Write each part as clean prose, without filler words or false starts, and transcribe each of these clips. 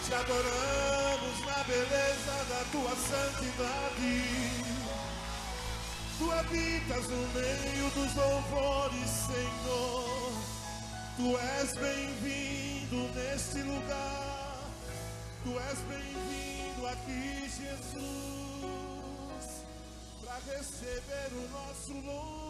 Te adoramos na beleza da tua santidade. Tu habitas no meio dos louvores, Senhor. Tu és bem-vindo neste lugar. Tu és bem-vindo aqui, Jesus, para receber o nosso louvor.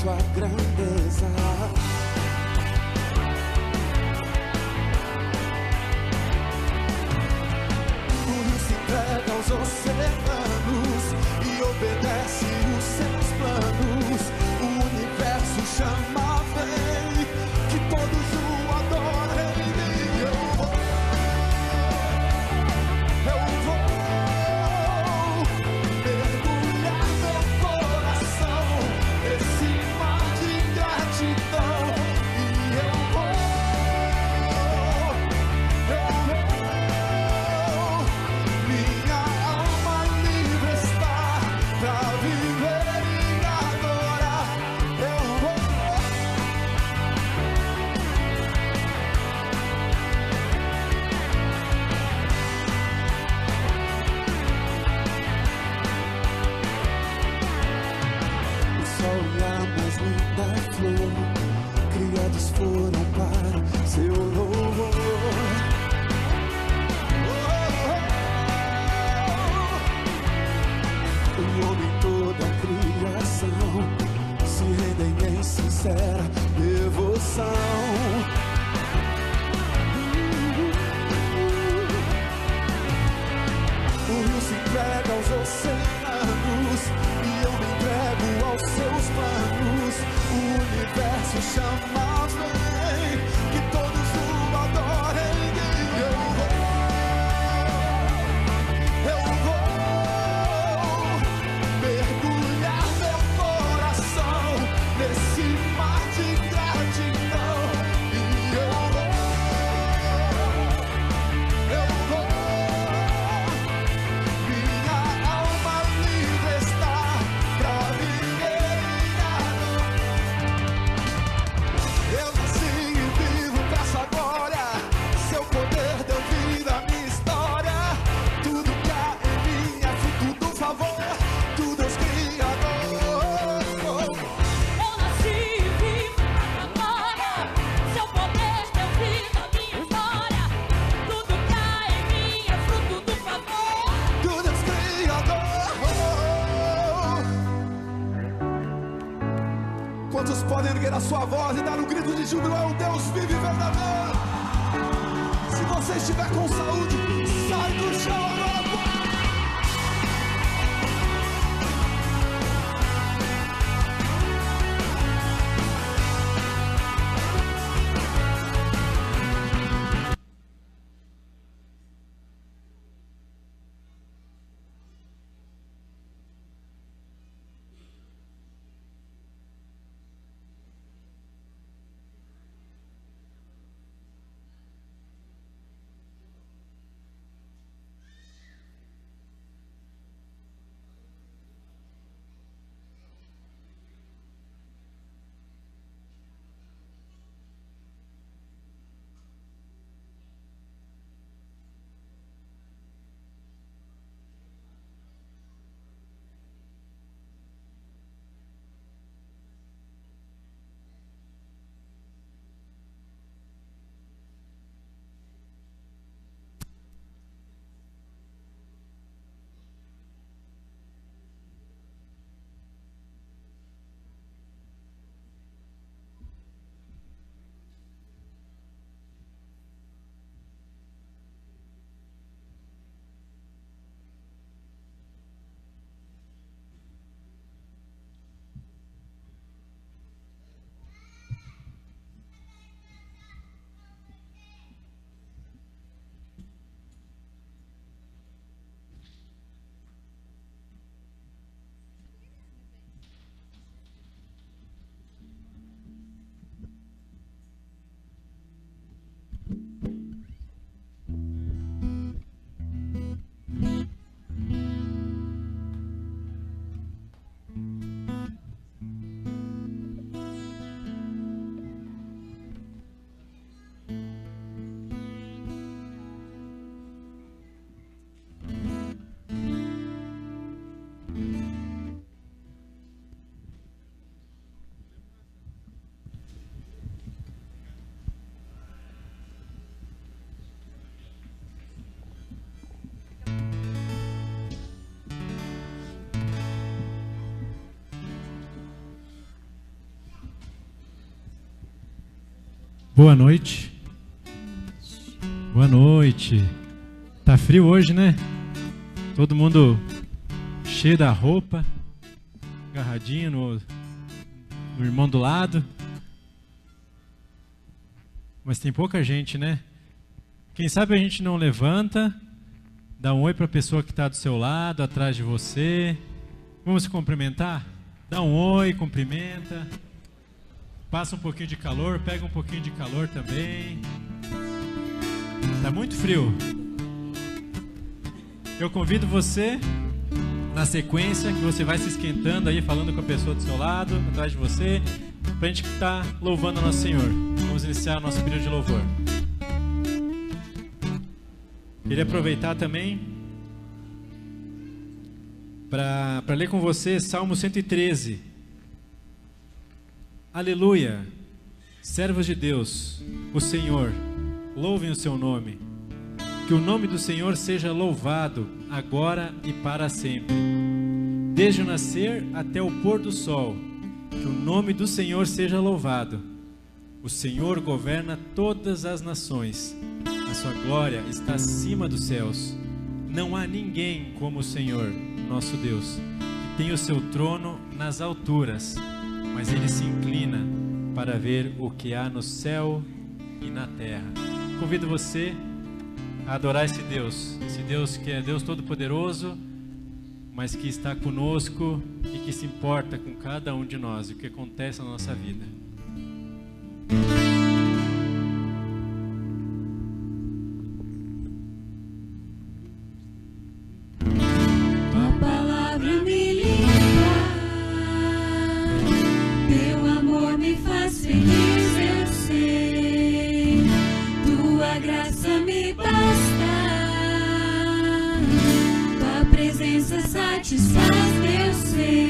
Sua grandeza, o rio se entrega aos oceanos e obedece os seus planos. O universo chama, vem, que todos o adorem. Eu vou mergulhar meu coração nesse mar de gratidão. E eu vou, minha alma livre está pra viver e adorar. Eu vou. O sol e a mais linda flor, criados foram para seu louvor. O homem e toda a criação se rendem em sincera devoção. O rio se entrega aos oceanos e eu me entrego aos seus planos. O universo chama, vem, que todos o adorem. Eu vou mergulhar meu coração nesse mar de gratidão. E eu vou, minha alma livre está pra viver e adorar. Eu nasci e vivo pra sua glória. Seu poder deu vida à minha história. Tudo que há em mim é fruto do favor do Deus Criador. Eu nasci e vivo pra tua glória. Seu poder deu vida à minha história. Tudo que há em mim é fruto do favor. Do Deus Criador. Quantos podem erguer a sua voz e dar um grito de júbilo ao Deus vivo e verdadeiro? Se você estiver com saúde, sai do chão agora. Boa noite. Boa noite. Tá frio hoje, né? Todo mundo cheio da roupa, agarradinho no irmão do lado. Mas tem pouca gente, né? Quem sabe a gente não levanta, dá um oi para a pessoa que está do seu lado, atrás de você. Vamos se cumprimentar? Dá um oi, cumprimenta. Passa um pouquinho de calor, pega um pouquinho de calor também. Tá muito frio. Eu convido você, na sequência, que você vai se esquentando aí, falando com a pessoa do seu lado, atrás de você, pra gente estar louvando ao nosso Senhor. Vamos iniciar o nosso período de louvor. Queria aproveitar também para ler com você Salmo 113. Aleluia! Servos de Deus, o Senhor, louvem o seu nome. Que o nome do Senhor seja louvado, agora e para sempre. Desde o nascer até o pôr do sol, que o nome do Senhor seja louvado. O Senhor governa todas as nações. A sua glória está acima dos céus. Não há ninguém como o Senhor, nosso Deus, que tem o seu trono nas alturas, mas Ele se inclina para ver o que há no céu e na terra. Convido você a adorar esse Deus que é Deus Todo-Poderoso, mas que está conosco e que se importa com cada um de nós e o que acontece na nossa vida. Tua palavra me limpa, teu amor me faz feliz, eu sei. Tua graça me basta, tua presença satisfaz meu ser.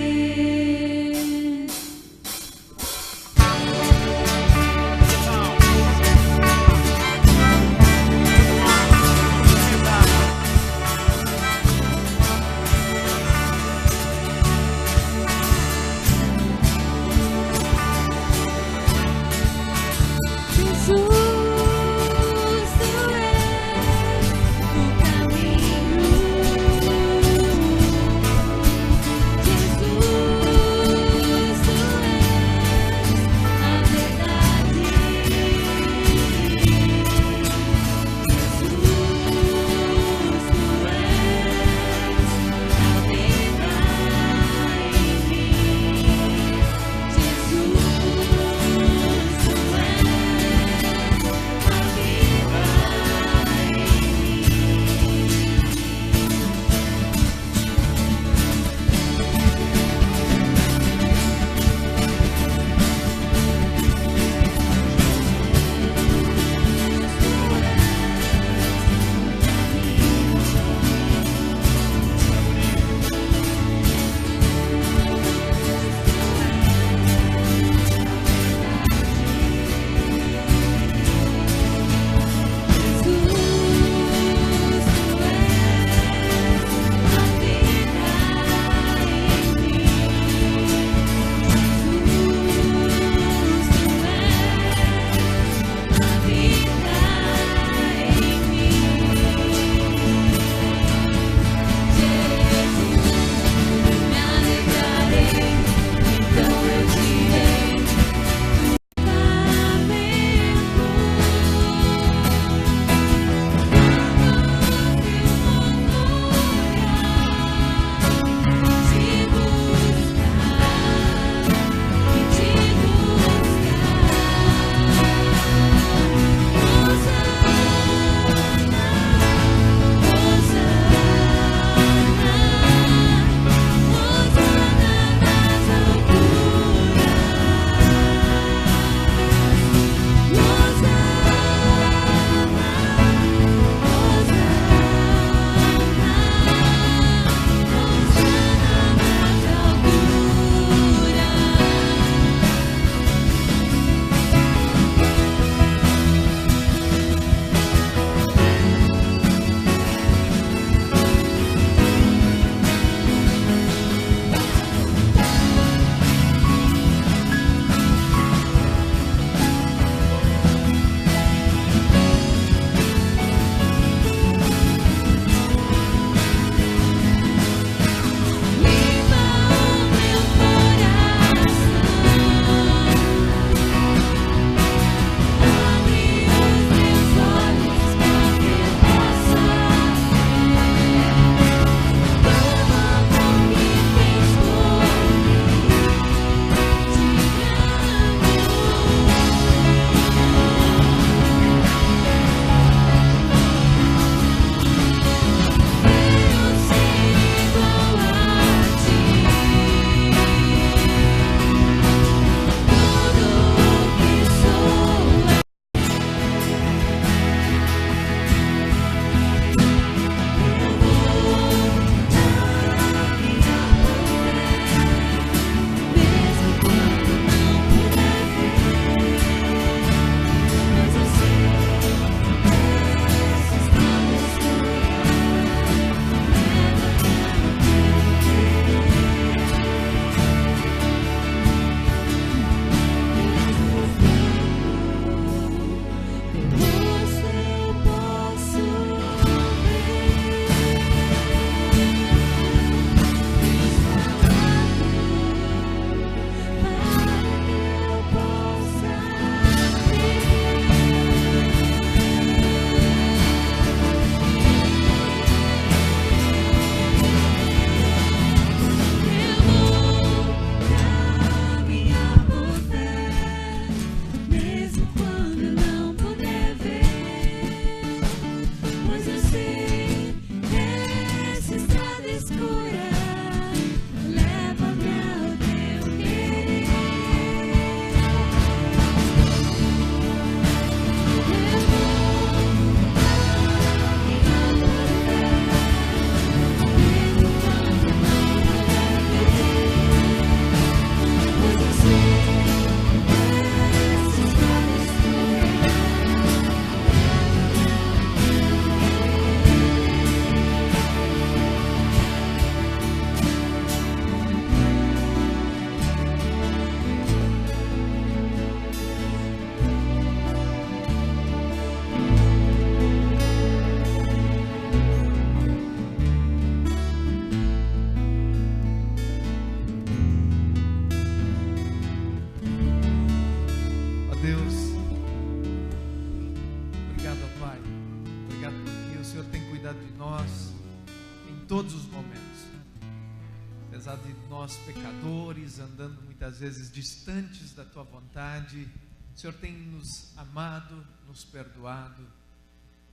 pecadores, andando muitas vezes distantes da tua vontade. O Senhor tem nos amado, nos perdoado,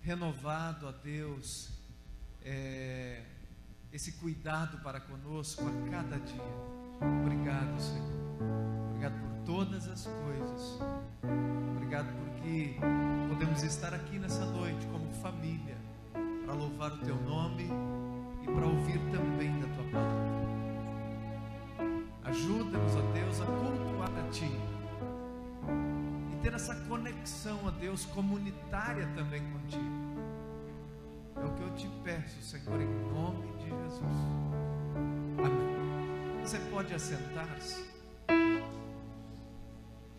renovado, ó Deus, esse cuidado para conosco a cada dia. Obrigado, Senhor. Obrigado por todas as coisas. Obrigado porque podemos estar aqui nessa noite como família para louvar o teu nome e para ouvir também da tua palavra. Ajuda-nos, ó Deus, a cultuar a ti e ter essa conexão, ó Deus, comunitária também contigo. É o que eu te peço, Senhor, em nome de Jesus. Amém. Você pode assentar-se.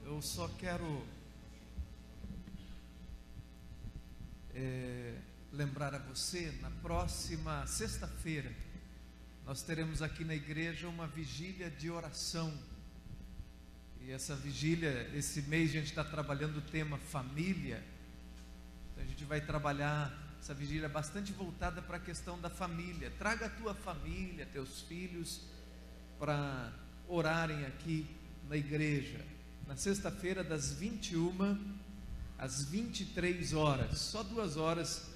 Eu só quero lembrar a você, na próxima sexta-feira, nós teremos aqui na igreja uma vigília de oração. E essa vigília, esse mês a gente está trabalhando o tema família. Então a gente vai trabalhar essa vigília bastante voltada para a questão da família. Traga a tua família, teus filhos, para orarem aqui na igreja. Na sexta-feira, das 21 às 23 horas. Só 2 horas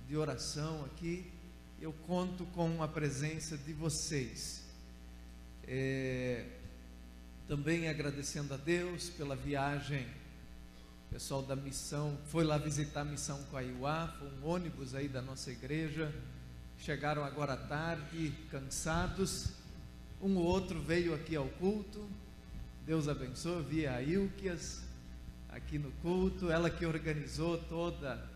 de oração aqui. Eu conto com a presença de vocês. Também agradecendo a Deus pela viagem. O pessoal da missão foi lá visitar a missão Coaiuá, foi um ônibus aí da nossa igreja. Chegaram agora à tarde, cansados. Um ou outro veio aqui ao culto. Deus abençoe. Vi a Ilquias aqui no culto, ela que organizou toda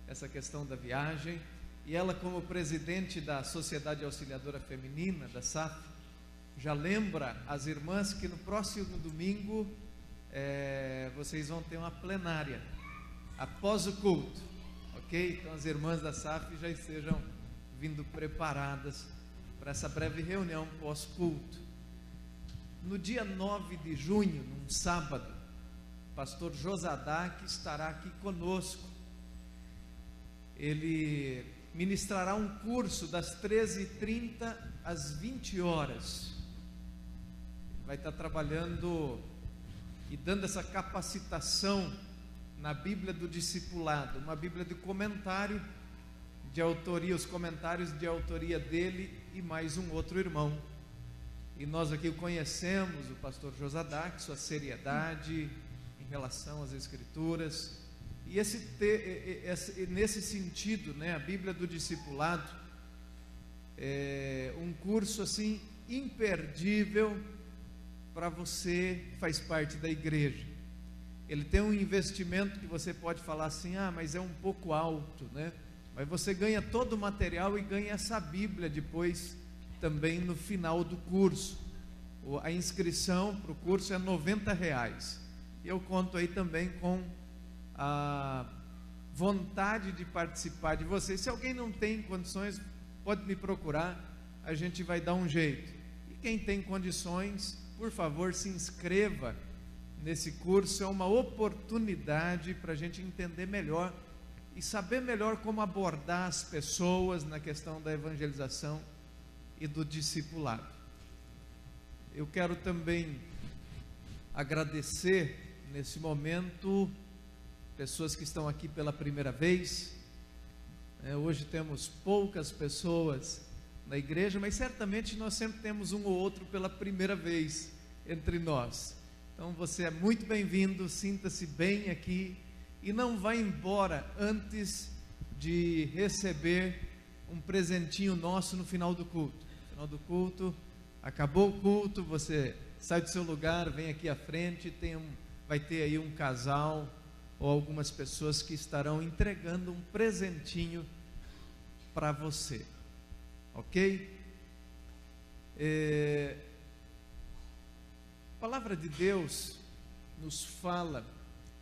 essa questão da viagem. E ela, como presidente da Sociedade Auxiliadora Feminina, da SAF, já lembra as irmãs que no próximo domingo vocês vão ter uma plenária após o culto, ok? Então as irmãs da SAF já estejam vindo preparadas para essa breve reunião pós-culto. No dia 9 de junho, num sábado, o pastor Josadak estará aqui conosco. Ele ministrará um curso das 13h30 às 20 horas. Vai estar trabalhando e dando essa capacitação na Bíblia do Discipulado, uma Bíblia de comentário, de autoria, os comentários de autoria dele e mais um outro irmão. E nós aqui conhecemos o pastor Josadak, sua seriedade em relação às Escrituras. E nesse sentido, né, a Bíblia do Discipulado é um curso assim imperdível para você que faz parte da igreja. Ele tem um investimento que você pode falar assim, mas é um pouco alto, né? Mas você ganha todo o material e ganha essa Bíblia depois também no final do curso. A inscrição para o curso é R$90. E eu conto aí também com a vontade de participar de vocês. Se alguém não tem condições, pode me procurar, a gente vai dar um jeito. E quem tem condições, por favor, se inscreva nesse curso. É uma oportunidade para a gente entender melhor e saber melhor como abordar as pessoas na questão da evangelização e do discipulado. Eu quero também agradecer nesse momento pessoas que estão aqui pela primeira vez. Hoje temos poucas pessoas na igreja, mas certamente nós sempre temos um ou outro pela primeira vez entre nós. Então você é muito bem-vindo, sinta-se bem aqui e não vá embora antes de receber um presentinho nosso no final do culto. No final do culto, acabou o culto, você sai do seu lugar, vem aqui à frente, vai ter aí um casal ou algumas pessoas que estarão entregando um presentinho para você, ok? A palavra de Deus nos fala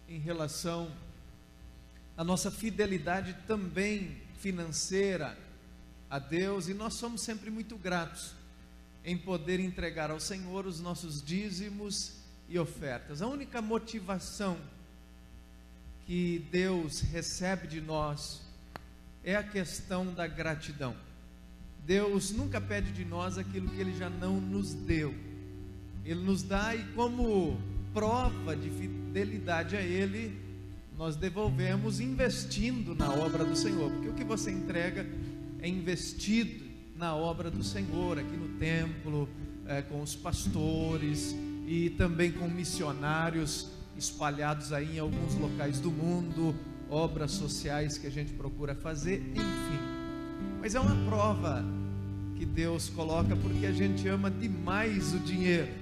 em relação à nossa fidelidade também financeira a Deus, e nós somos sempre muito gratos em poder entregar ao Senhor os nossos dízimos e ofertas. A única motivação que Deus recebe de nós é a questão da gratidão. Deus nunca pede de nós aquilo que Ele já não nos deu. Ele nos dá, e como prova de fidelidade a Ele, nós devolvemos investindo na obra do Senhor, porque o que você entrega é investido na obra do Senhor, aqui no templo, com os pastores e também com missionários espalhados aí em alguns locais do mundo, obras sociais que a gente procura fazer, enfim. Mas é uma prova que Deus coloca, porque a gente ama demais o dinheiro.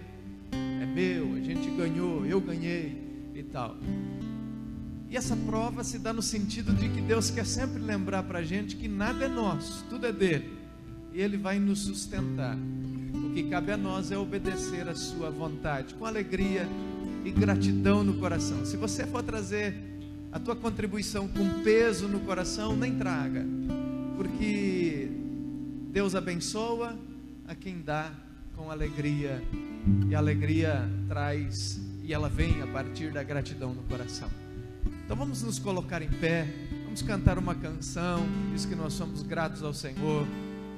É meu, a gente ganhou, eu ganhei e tal. E essa prova se dá no sentido de que Deus quer sempre lembrar para a gente que nada é nosso, tudo é dele, e Ele vai nos sustentar. O que cabe a nós é obedecer a sua vontade, com alegria e gratidão no coração. Se você for trazer a tua contribuição com peso no coração, nem traga, porque Deus abençoa a quem dá com alegria, e a alegria traz, e ela vem a partir da gratidão no coração. Então vamos nos colocar em pé, vamos cantar uma canção, diz que nós somos gratos ao Senhor.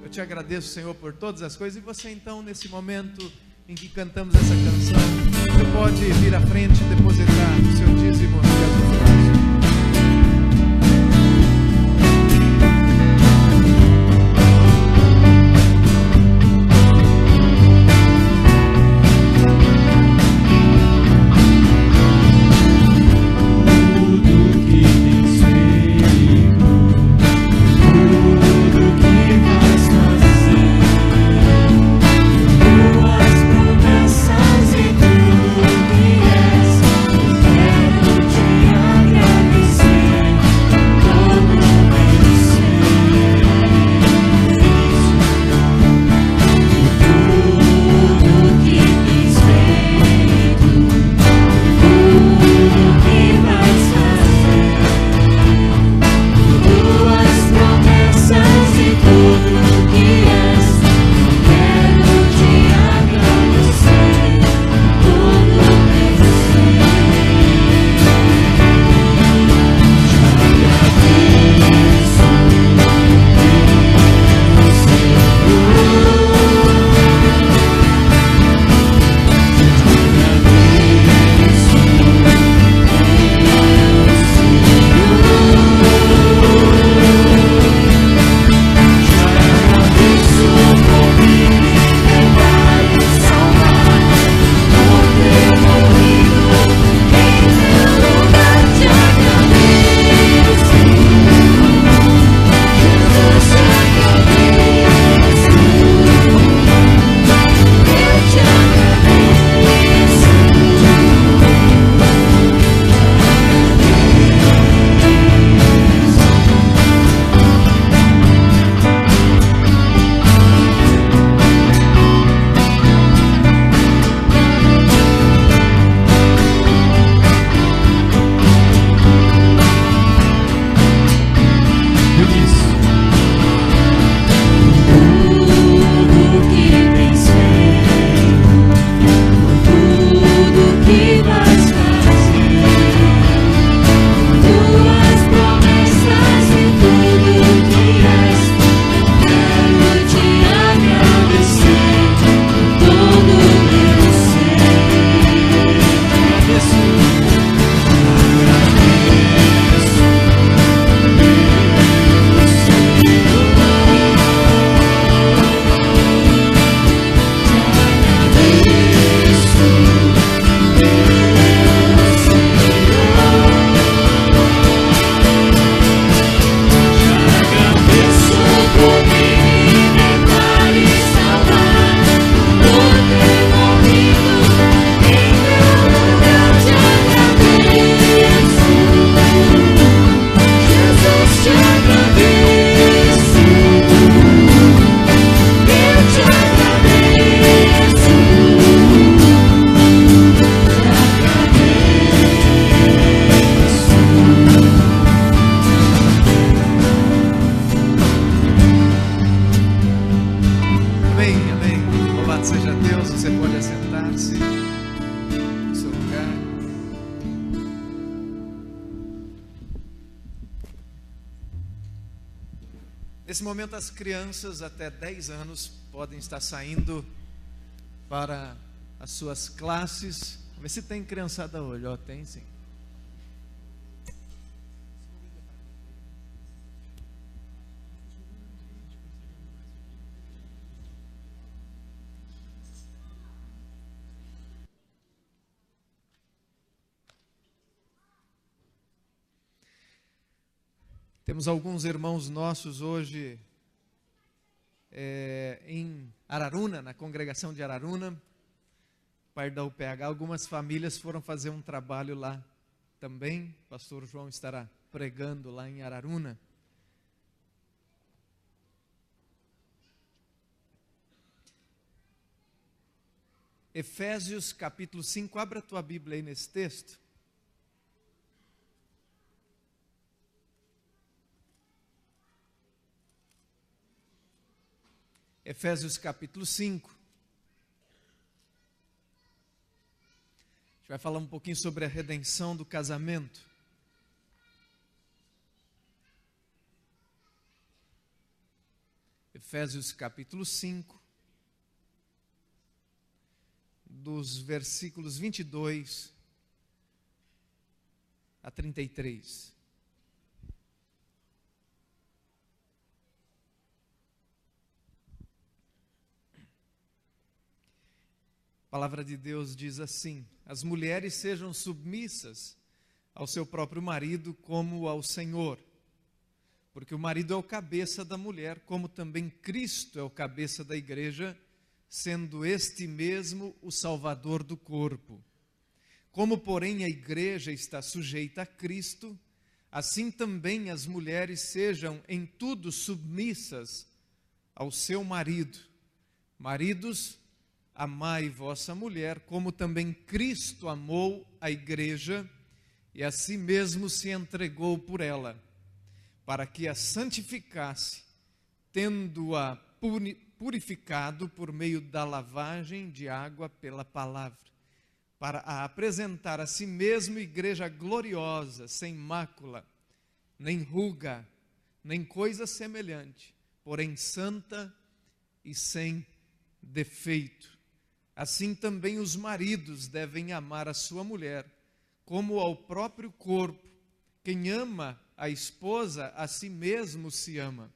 Eu te agradeço, Senhor, por todas as coisas. E você então, nesse momento em que cantamos essa canção, você pode vir à frente e depositar o seu dízimo no Jesus Cristo. Nesse momento, as crianças até 10 anos podem estar saindo para as suas classes. Vamos ver se tem criançada hoje. Ó, tem sim. Temos alguns irmãos nossos hoje em Araruna, na congregação de Araruna, parte da UPH. Algumas famílias foram fazer um trabalho lá também. O pastor João estará pregando lá em Araruna. Efésios capítulo 5, abra a tua Bíblia aí nesse texto. Efésios capítulo 5. A gente vai falar um pouquinho sobre a redenção do casamento. Efésios capítulo 5, dos versículos 22 a 33. A palavra de Deus diz assim: as mulheres sejam submissas ao seu próprio marido como ao Senhor, porque o marido é o cabeça da mulher, como também Cristo é o cabeça da igreja, sendo este mesmo o Salvador do corpo. Como, porém, a igreja está sujeita a Cristo, assim também as mulheres sejam em tudo submissas ao seu marido. Maridos, amai vossa mulher, como também Cristo amou a igreja e a si mesmo se entregou por ela, para que a santificasse, tendo-a purificado por meio da lavagem de água pela palavra, para a apresentar a si mesmo igreja gloriosa, sem mácula, nem ruga, nem coisa semelhante, porém santa e sem defeito. Assim também os maridos devem amar a sua mulher, como ao próprio corpo. Quem ama a esposa, a si mesmo se ama.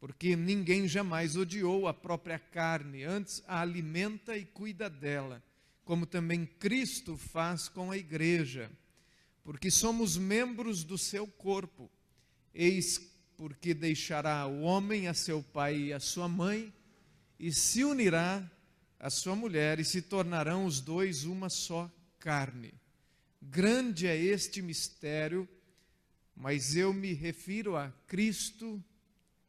Porque ninguém jamais odiou a própria carne, antes a alimenta e cuida dela, como também Cristo faz com a igreja. Porque somos membros do seu corpo. Eis porque deixará o homem a seu pai e a sua mãe, e se unirá a sua mulher, e se tornarão os dois uma só carne. Grande é este mistério, mas eu me refiro a Cristo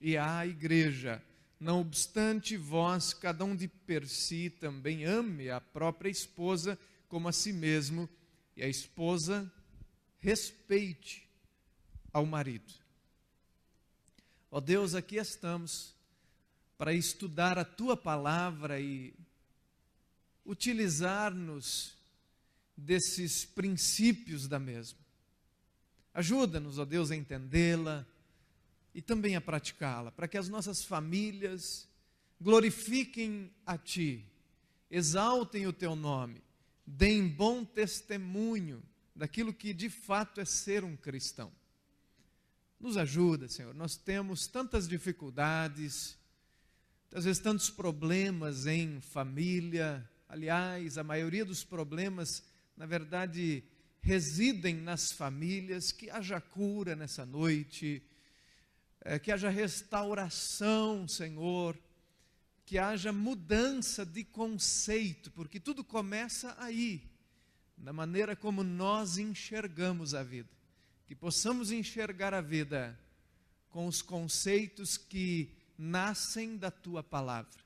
e à igreja. Não obstante, vós, cada um de per si, também ame a própria esposa como a si mesmo, e a esposa respeite ao marido. Ó Deus, aqui estamos para estudar a tua palavra e utilizar-nos desses princípios da mesma. Ajuda-nos, ó Deus, a entendê-la e também a praticá-la, para que as nossas famílias glorifiquem a Ti, exaltem o Teu nome, deem bom testemunho daquilo que de fato é ser um cristão. Nos ajuda, Senhor, nós temos tantas dificuldades, às vezes tantos problemas em família. Aliás, a maioria dos problemas, na verdade, residem nas famílias. Que haja cura nessa noite, que haja restauração, Senhor, que haja mudança de conceito, porque tudo começa aí, na maneira como nós enxergamos a vida. Que possamos enxergar a vida com os conceitos que nascem da Tua palavra,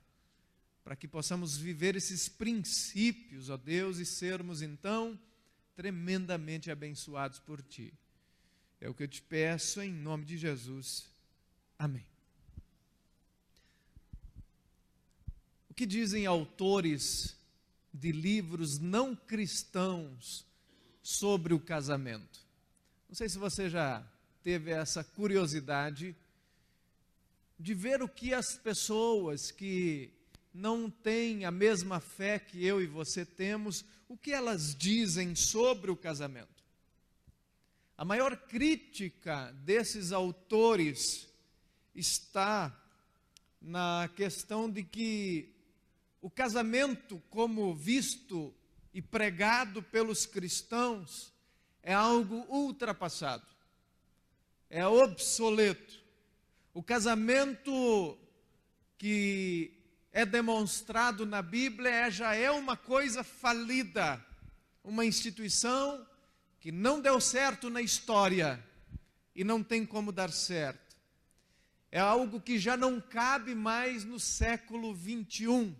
para que possamos viver esses princípios, ó Deus, e sermos então tremendamente abençoados por Ti. É o que eu te peço em nome de Jesus. Amém. O que dizem autores de livros não cristãos sobre o casamento? Não sei se você já teve essa curiosidade de ver o que as pessoas que não têm a mesma fé que eu e você temos, o que elas dizem sobre o casamento? A maior crítica desses autores está na questão de que o casamento, como visto e pregado pelos cristãos, é algo ultrapassado, é obsoleto. O casamento que é demonstrado na Bíblia já é uma coisa falida, uma instituição que não deu certo na história e não tem como dar certo. É algo que já não cabe mais no século 21.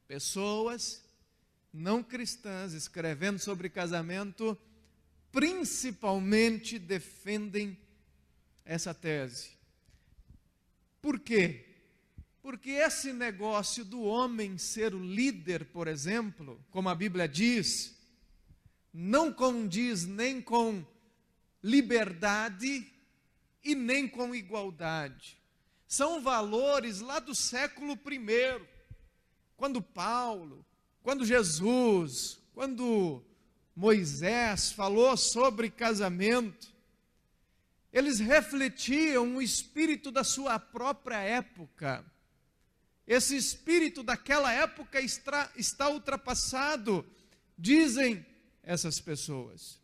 Pessoas não cristãs escrevendo sobre casamento, principalmente defendem essa tese. Por quê? Porque esse negócio do homem ser o líder, por exemplo, como a Bíblia diz, não condiz nem com liberdade e nem com igualdade. São valores lá do século I, quando Paulo, quando Jesus, quando Moisés falou sobre casamento, eles refletiam o espírito da sua própria época. Esse espírito daquela época está ultrapassado, dizem essas pessoas.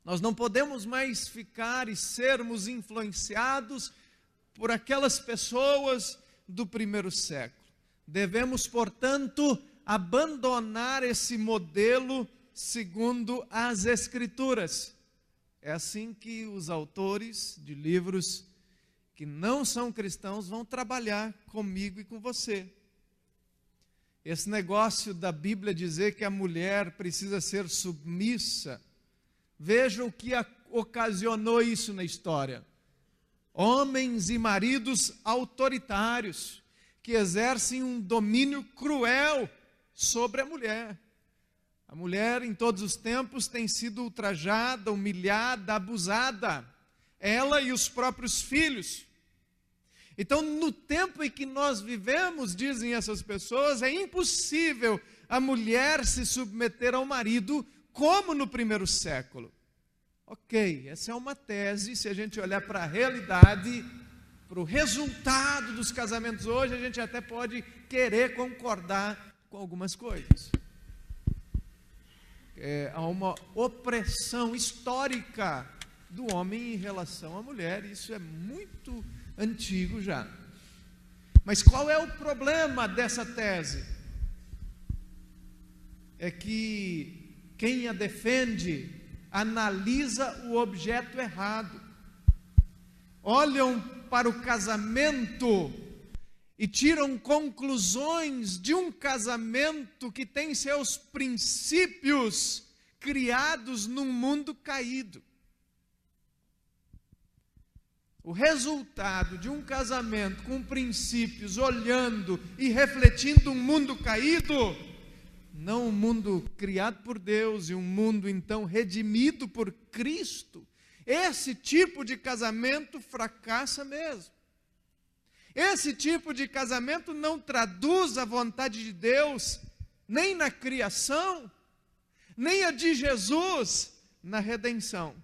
Nós não podemos mais ficar e sermos influenciados por aquelas pessoas do primeiro século. Devemos, portanto, abandonar esse modelo segundo as Escrituras. É assim que os autores de livros que não são cristãos vão trabalhar comigo e com você. Esse negócio da Bíblia dizer que a mulher precisa ser submissa, veja o que ocasionou isso na história. Homens e maridos autoritários, que exercem um domínio cruel sobre a mulher. A mulher, em todos os tempos, tem sido ultrajada, humilhada, abusada. Ela e os próprios filhos. Então, no tempo em que nós vivemos, dizem essas pessoas, é impossível a mulher se submeter ao marido como no primeiro século. Ok, essa é uma tese. Se a gente olhar para a realidade, para o resultado dos casamentos hoje, a gente até pode querer concordar com algumas coisas. Há uma opressão histórica do homem em relação à mulher, isso é muito antigo já. Mas qual é o problema dessa tese? É que quem a defende analisa o objeto errado. Olham para o casamento e tiram conclusões de um casamento que tem seus princípios criados num mundo caído. O resultado de um casamento com princípios, olhando e refletindo um mundo caído, não um mundo criado por Deus e um mundo então redimido por Cristo, esse tipo de casamento fracassa mesmo. Esse tipo de casamento não traduz a vontade de Deus, nem na criação, nem a de Jesus na redenção.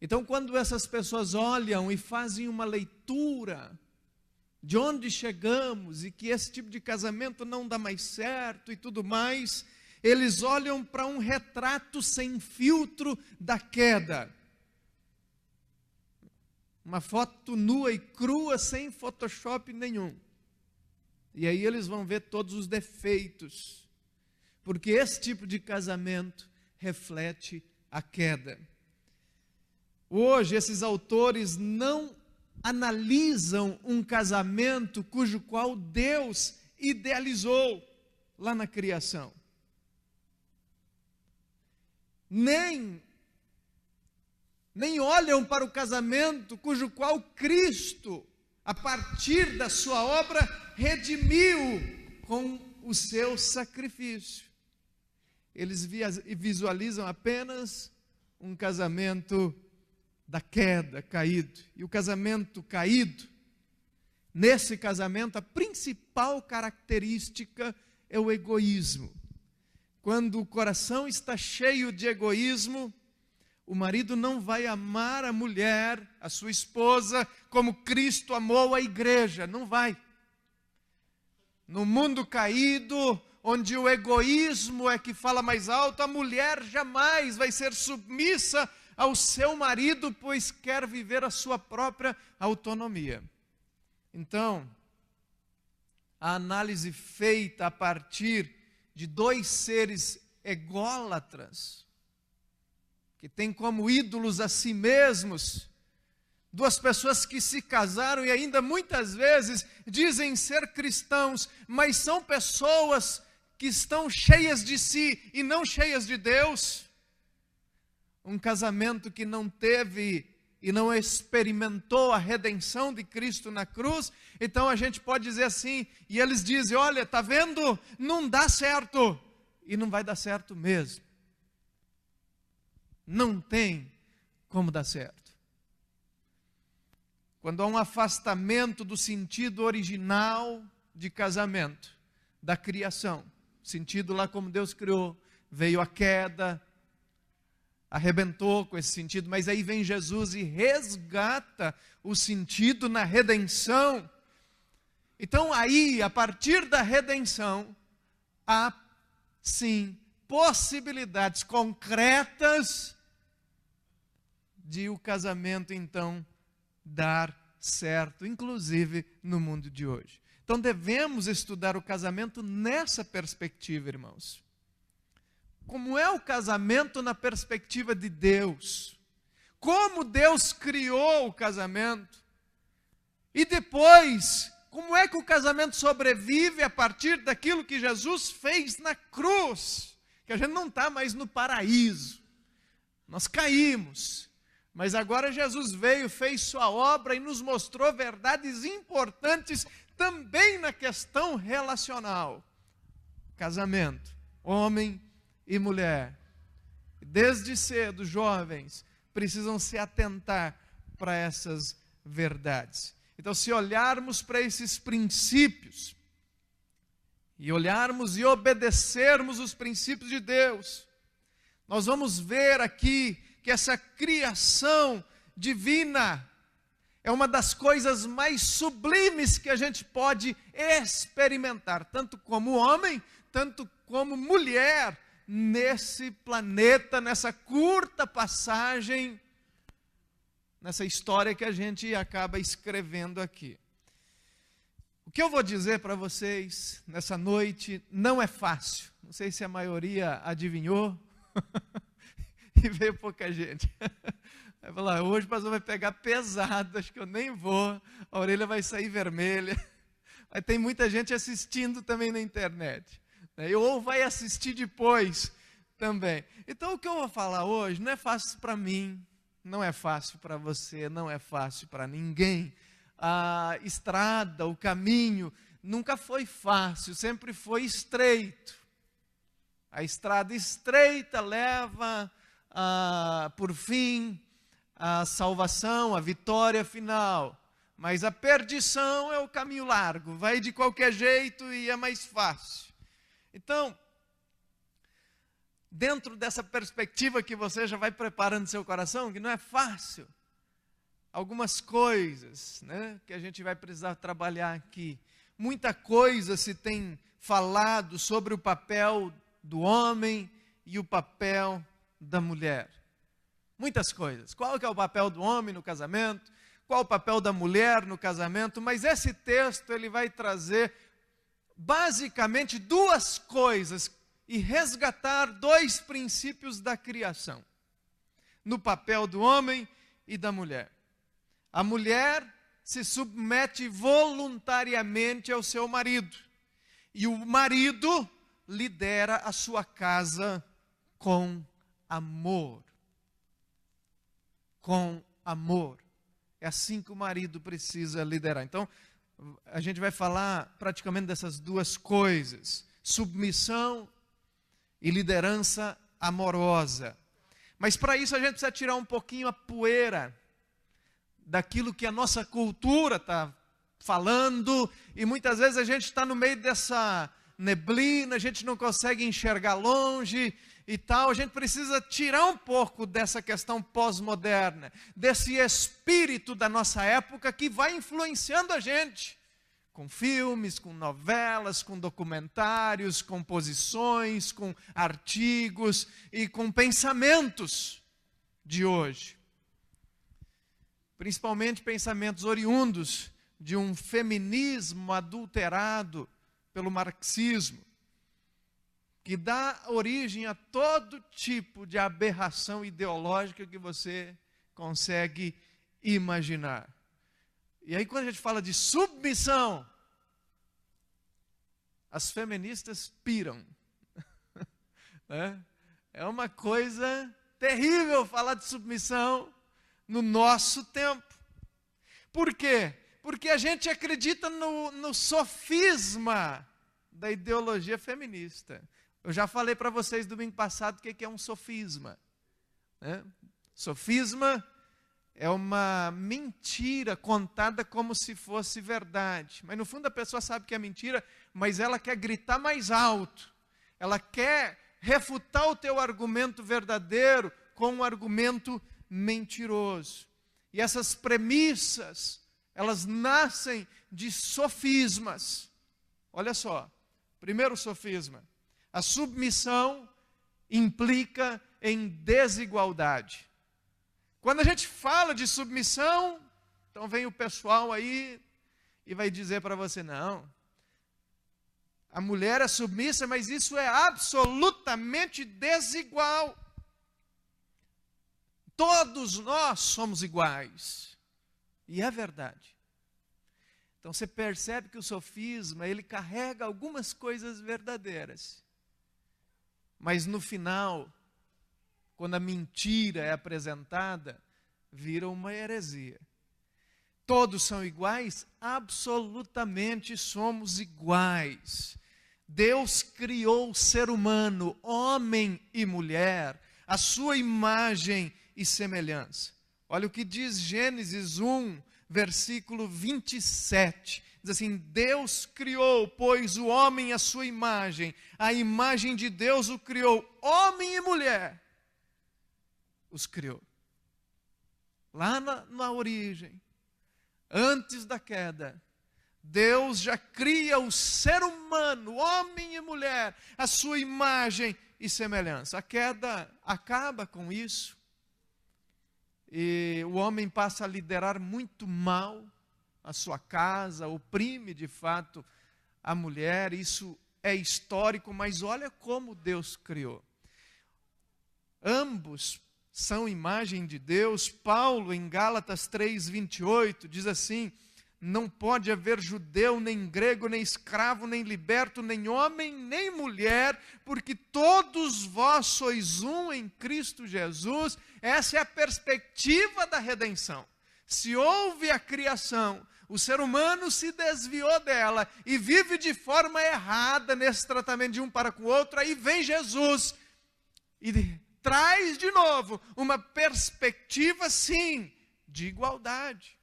Então, quando essas pessoas olham e fazem uma leitura de onde chegamos e que esse tipo de casamento não dá mais certo e tudo mais, eles olham para um retrato sem filtro da queda. Uma foto nua e crua, sem Photoshop nenhum. E aí eles vão ver todos os defeitos, porque esse tipo de casamento reflete a queda. Hoje, esses autores não analisam um casamento cujo qual Deus idealizou lá na criação. Nem olham para o casamento cujo qual Cristo, a partir da sua obra, redimiu com o seu sacrifício. Eles visualizam apenas um casamento da queda, caído. E o casamento caído nesse casamento, a principal característica é o egoísmo. Quando o coração está cheio de egoísmo, o marido não vai amar a mulher, a sua esposa, como Cristo amou a igreja. Não vai. No mundo caído, onde o egoísmo é que fala mais alto, a mulher jamais vai ser submissa ao seu marido, pois quer viver a sua própria autonomia. Então, a análise feita a partir de dois seres ególatras, que têm como ídolos a si mesmos, duas pessoas que se casaram e ainda muitas vezes dizem ser cristãos, mas são pessoas que estão cheias de si e não cheias de Deus. Um casamento que não teve e não experimentou a redenção de Cristo na cruz. Então a gente pode dizer assim, e eles dizem, olha, está vendo? Não dá certo. E não vai dar certo mesmo. Não tem como dar certo. Quando há um afastamento do sentido original de casamento, da criação, sentido lá como Deus criou, veio a queda, arrebentou com esse sentido, mas aí vem Jesus e resgata o sentido na redenção. Então aí, a partir da redenção, há sim possibilidades concretas de o casamento então dar certo, inclusive no mundo de hoje. Então devemos estudar o casamento nessa perspectiva, irmãos. Como é o casamento na perspectiva de Deus? Como Deus criou o casamento? E depois, como é que o casamento sobrevive a partir daquilo que Jesus fez na cruz? Que a gente não está mais no paraíso. Nós caímos. Mas agora Jesus veio, fez sua obra e nos mostrou verdades importantes também na questão relacional. Casamento, homem e mulher. Desde cedo, jovens precisam se atentar para essas verdades. Então, se olharmos para esses princípios, e olharmos e obedecermos os princípios de Deus, nós vamos ver aqui que essa criação divina é uma das coisas mais sublimes que a gente pode experimentar, tanto como homem, tanto como mulher, nesse planeta, nessa curta passagem, nessa história que a gente acaba escrevendo aqui. O que eu vou dizer para vocês nessa noite não é fácil. Não sei se a maioria adivinhou e veio pouca gente. Vai falar, hoje o pastor vai pegar pesado, acho que eu nem vou, a orelha vai sair vermelha. Mas tem muita gente assistindo também na internet. Ou vai assistir depois também. Então o que eu vou falar hoje não é fácil para mim, não é fácil para você, não é fácil para ninguém. A estrada, o caminho, nunca foi fácil, sempre foi estreito. A estrada estreita leva, por fim, a salvação, a vitória final. Mas a perdição é o caminho largo, vai de qualquer jeito e é mais fácil. Então, dentro dessa perspectiva que você já vai preparando seu coração, que não é fácil, algumas coisas, né, que a gente vai precisar trabalhar aqui. Muita coisa se tem falado sobre o papel do homem e o papel da mulher. Muitas coisas. Qual que é o papel do homem no casamento? Qual o papel da mulher no casamento? Mas esse texto ele vai trazer basicamente duas coisas e resgatar dois princípios da criação. No papel do homem e da mulher. A mulher se submete voluntariamente ao seu marido. E o marido lidera a sua casa com amor. Com amor. É assim que o marido precisa liderar. Então, a gente vai falar praticamente dessas duas coisas. Submissão e liderança amorosa. Mas para isso a gente precisa tirar um pouquinho a poeira daquilo que a nossa cultura está falando, e muitas vezes a gente está no meio dessa neblina, a gente não consegue enxergar longe e tal. A gente precisa tirar um pouco dessa questão pós-moderna, desse espírito da nossa época que vai influenciando a gente, com filmes, com novelas, com documentários, com posições, com artigos e com pensamentos de hoje. Principalmente pensamentos oriundos de um feminismo adulterado pelo marxismo, que dá origem a todo tipo de aberração ideológica que você consegue imaginar. E aí, quando a gente fala de submissão, as feministas piram. É uma coisa terrível falar de submissão no nosso tempo. Por quê? Porque a gente acredita no sofisma da ideologia feminista. Eu já falei para vocês domingo passado o que é um sofisma. Sofisma é uma mentira contada como se fosse verdade. Mas no fundo a pessoa sabe que é mentira, mas ela quer gritar mais alto. Ela quer refutar o teu argumento verdadeiro com um argumento mentiroso. E essas premissas, elas nascem de sofismas. Olha só, primeiro sofisma. A submissão implica em desigualdade. Quando a gente fala de submissão, então vem o pessoal aí e vai dizer para você, não, a mulher é submissa, mas isso é absolutamente desigual. Todos nós somos iguais. E é verdade. Então você percebe que o sofisma, ele carrega algumas coisas verdadeiras. Mas no final, quando a mentira é apresentada, vira uma heresia. Todos são iguais? Absolutamente somos iguais. Deus criou o ser humano, homem e mulher, a sua imagem e semelhança. Olha o que diz Gênesis 1, versículo 27. Diz assim, Deus criou, pois, o homem à sua imagem. A imagem de Deus o criou, homem e mulher. Os criou. Lá na origem, antes da queda, Deus já cria o ser humano, homem e mulher, a sua imagem e semelhança. A queda acaba com isso. E o homem passa a liderar muito mal a sua casa, oprime de fato a mulher. Isso é histórico, mas olha como Deus criou. Ambos são imagem de Deus. Paulo, em Gálatas 3:28, diz assim, não pode haver judeu, nem grego, nem escravo, nem liberto, nem homem, nem mulher, porque todos vós sois um em Cristo Jesus. Essa é a perspectiva da redenção. Se houve a criação, o ser humano se desviou dela e vive de forma errada nesse tratamento de um para com o outro, aí vem Jesus e traz de novo uma perspectiva, sim, de igualdade.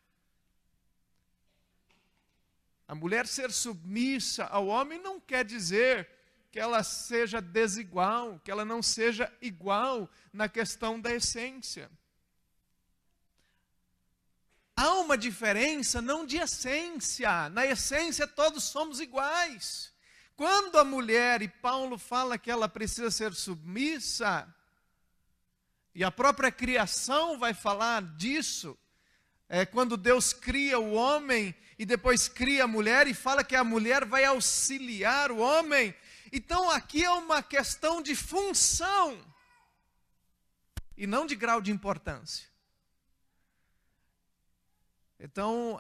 A mulher ser submissa ao homem não quer dizer que ela seja desigual, que ela não seja igual na questão da essência. Há uma diferença não de essência. Na essência todos somos iguais. Quando a mulher, e Paulo fala que ela precisa ser submissa, e a própria criação vai falar disso, quando Deus cria o homem e depois cria a mulher e fala que a mulher vai auxiliar o homem. Então aqui é uma questão de função e não de grau de importância. Então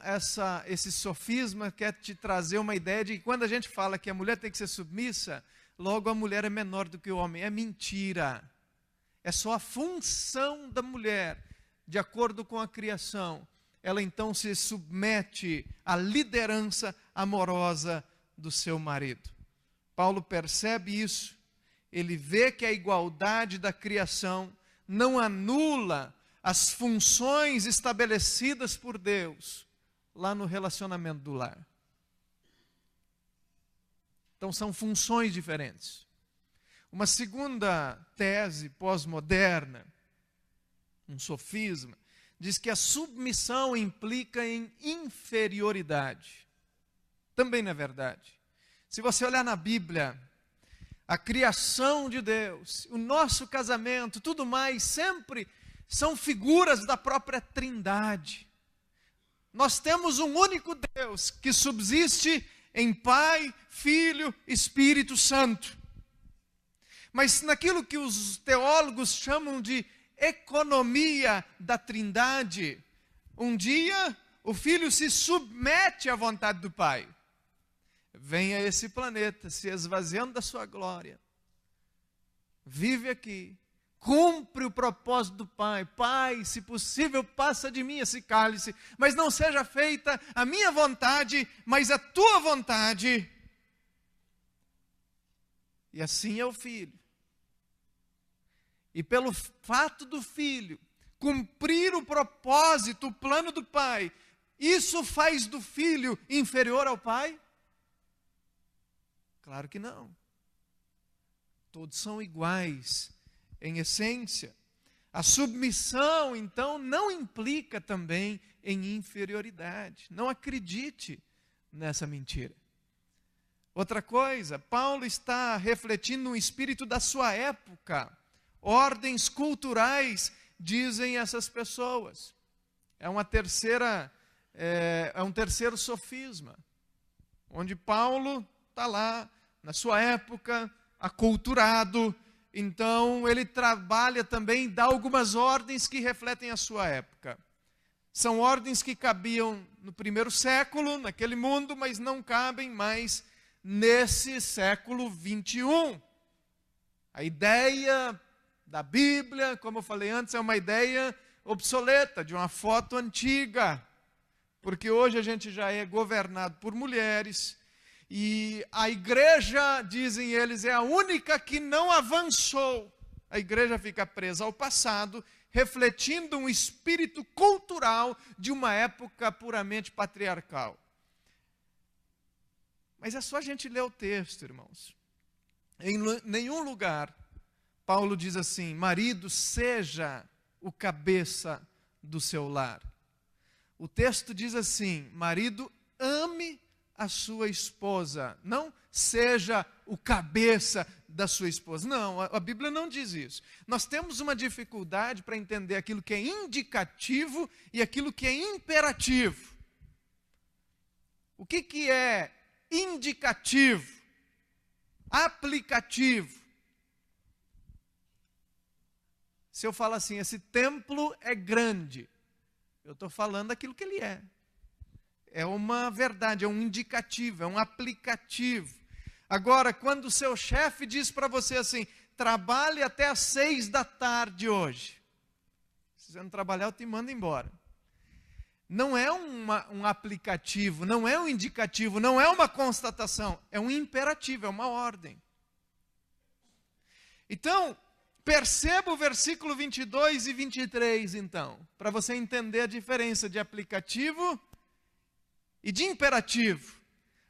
esse sofisma quer te trazer uma ideia de que quando a gente fala que a mulher tem que ser submissa, logo a mulher é menor do que o homem. É mentira. É só a função da mulher, de acordo com a criação. Ela então se submete à liderança amorosa do seu marido. Paulo percebe isso, ele vê que a igualdade da criação não anula as funções estabelecidas por Deus. lá no relacionamento do lar. Então são funções diferentes. Uma segunda tese pós-moderna, um sofisma, diz que a submissão implica em inferioridade. Também não é verdade. Se você olhar na Bíblia, a criação de Deus, o nosso casamento, tudo mais, sempre são figuras da própria Trindade. Nós temos um único Deus que subsiste em Pai, Filho, Espírito Santo. Mas naquilo que os teólogos chamam de economia da Trindade, um dia o Filho se submete à vontade do Pai. Vem a esse planeta, se esvaziando da sua glória. Vive aqui. Cumpre o propósito do Pai. Pai, se possível, passa de mim esse cálice, mas não seja feita a minha vontade, mas a tua vontade. E assim é o Filho. E pelo fato do Filho cumprir o propósito, o plano do Pai, isso faz do Filho inferior ao Pai? Claro que não. Todos são iguais em essência. A submissão, então, não implica também em inferioridade. Não acredite nessa mentira. Outra coisa, Paulo está refletindo um espírito da sua época. Ordens culturais, dizem essas pessoas. É um terceiro sofisma, onde Paulo está lá, na sua época, aculturado. Então, ele trabalha também, dá algumas ordens que refletem a sua época. São ordens que cabiam no primeiro século, naquele mundo, mas não cabem mais nesse século 21. A ideia da Bíblia, como eu falei antes, é uma ideia obsoleta, de uma foto antiga. Porque hoje a gente já é governado por mulheres, e a igreja, dizem eles, é a única que não avançou. A igreja fica presa ao passado, refletindo um espírito cultural de uma época puramente patriarcal. Mas é só a gente ler o texto, irmãos. Em nenhum lugar, Paulo diz assim: marido, seja o cabeça do seu lar. O texto diz assim: marido, ame a sua esposa, não seja o cabeça da sua esposa. Não, a Bíblia não diz isso. Nós temos uma dificuldade para entender aquilo que é indicativo e aquilo que é imperativo. O que é indicativo? Aplicativo. Se eu falo assim, esse templo é grande, eu estou falando aquilo que ele é. É uma verdade, é um indicativo, é um aplicativo. Agora, quando o seu chefe diz para você assim: trabalhe até às 6 da tarde hoje. Se você não trabalhar, eu te mando embora. Não é um aplicativo, não é um indicativo, não é uma constatação. É um imperativo, é uma ordem. Então, perceba o versículo 22 e 23, então, para você entender a diferença de aplicativo e de imperativo.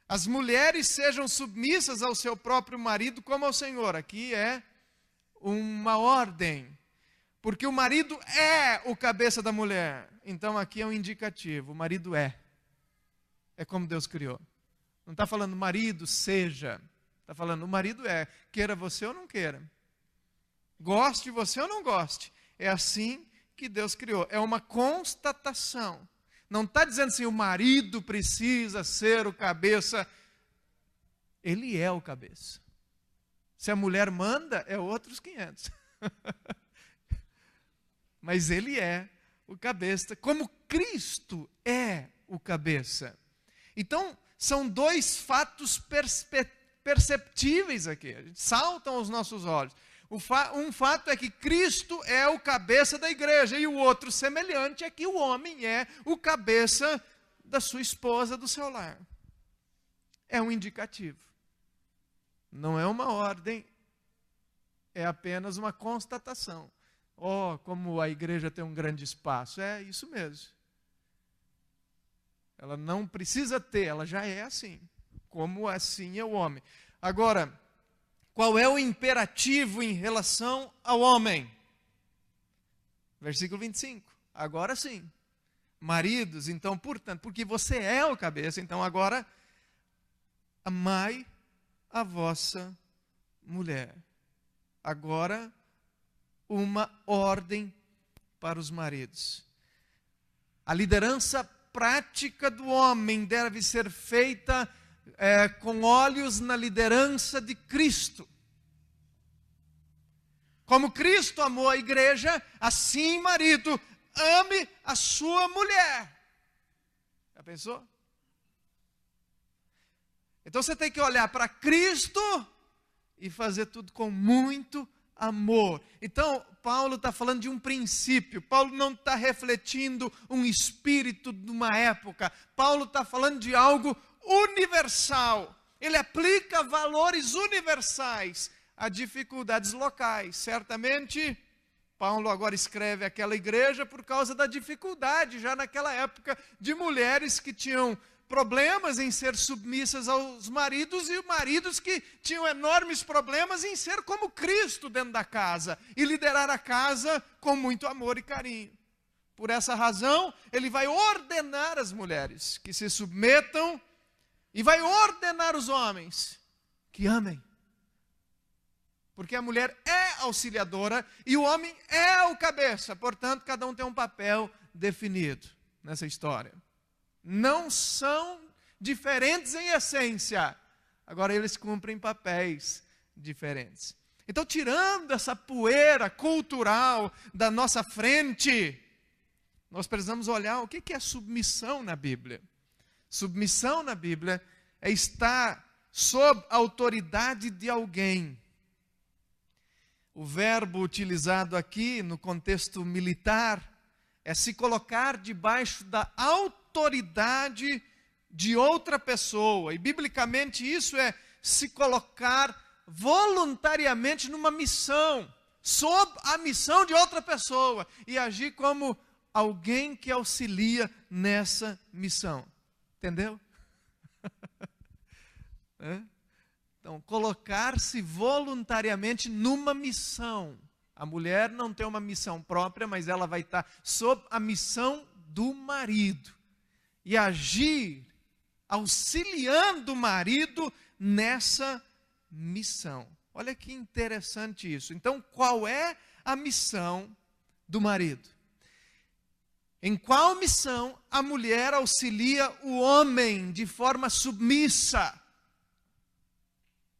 As mulheres sejam submissas ao seu próprio marido como ao Senhor. Aqui é uma ordem, porque o marido é o cabeça da mulher. Então aqui é um indicativo, o marido é. É como Deus criou. Não está falando marido seja, está falando o marido é, queira você ou não queira. Goste você ou não goste. É assim que Deus criou, é uma constatação. Não está dizendo assim, o marido precisa ser o cabeça. Ele é o cabeça. Se a mulher manda, é outros 500. Mas ele é o cabeça, como Cristo é o cabeça. Então, são dois fatos perceptíveis aqui. Saltam aos nossos olhos. Um fato é que Cristo é o cabeça da igreja, e o outro semelhante é que o homem é o cabeça da sua esposa, do seu lar. É um indicativo. Não é uma ordem, é apenas uma constatação. Oh, como a igreja tem um grande espaço. É isso mesmo. Ela não precisa ter, ela já é assim. Como assim é o homem. Agora, qual é o imperativo em relação ao homem? Versículo 25. Agora sim. Maridos, então, portanto, porque você é o cabeça, então agora amai a vossa mulher. Agora, uma ordem para os maridos. A liderança prática do homem deve ser feita com olhos na liderança de Cristo. Como Cristo amou a igreja, assim, marido, ame a sua mulher. Já pensou? Então você tem que olhar para Cristo e fazer tudo com muito amor. Então, Paulo está falando de um princípio. Paulo não está refletindo um espírito de uma época. Paulo está falando de algo universal. Ele aplica valores universais a dificuldades locais. Certamente, Paulo agora escreve aquela igreja por causa da dificuldade, já naquela época, de mulheres que tinham problemas em ser submissas aos maridos e maridos que tinham enormes problemas em ser como Cristo dentro da casa e liderar a casa com muito amor e carinho. Por essa razão, ele vai ordenar as mulheres que se submetam e vai ordenar os homens que amem. Porque a mulher é auxiliadora e o homem é o cabeça. Portanto, cada um tem um papel definido nessa história. Não são diferentes em essência. Agora eles cumprem papéis diferentes. Então, tirando essa poeira cultural da nossa frente, nós precisamos olhar o que é submissão na Bíblia. Submissão na Bíblia é estar sob a autoridade de alguém. O verbo utilizado aqui no contexto militar é se colocar debaixo da autoridade de outra pessoa. E biblicamente isso é se colocar voluntariamente numa missão, sob a missão de outra pessoa e agir como alguém que auxilia nessa missão. Entendeu? Então, colocar-se voluntariamente numa missão. A mulher não tem uma missão própria, mas ela vai estar sob a missão do marido. E agir auxiliando o marido nessa missão. Olha que interessante isso. Então, qual é a missão do marido? Em qual missão a mulher auxilia o homem de forma submissa?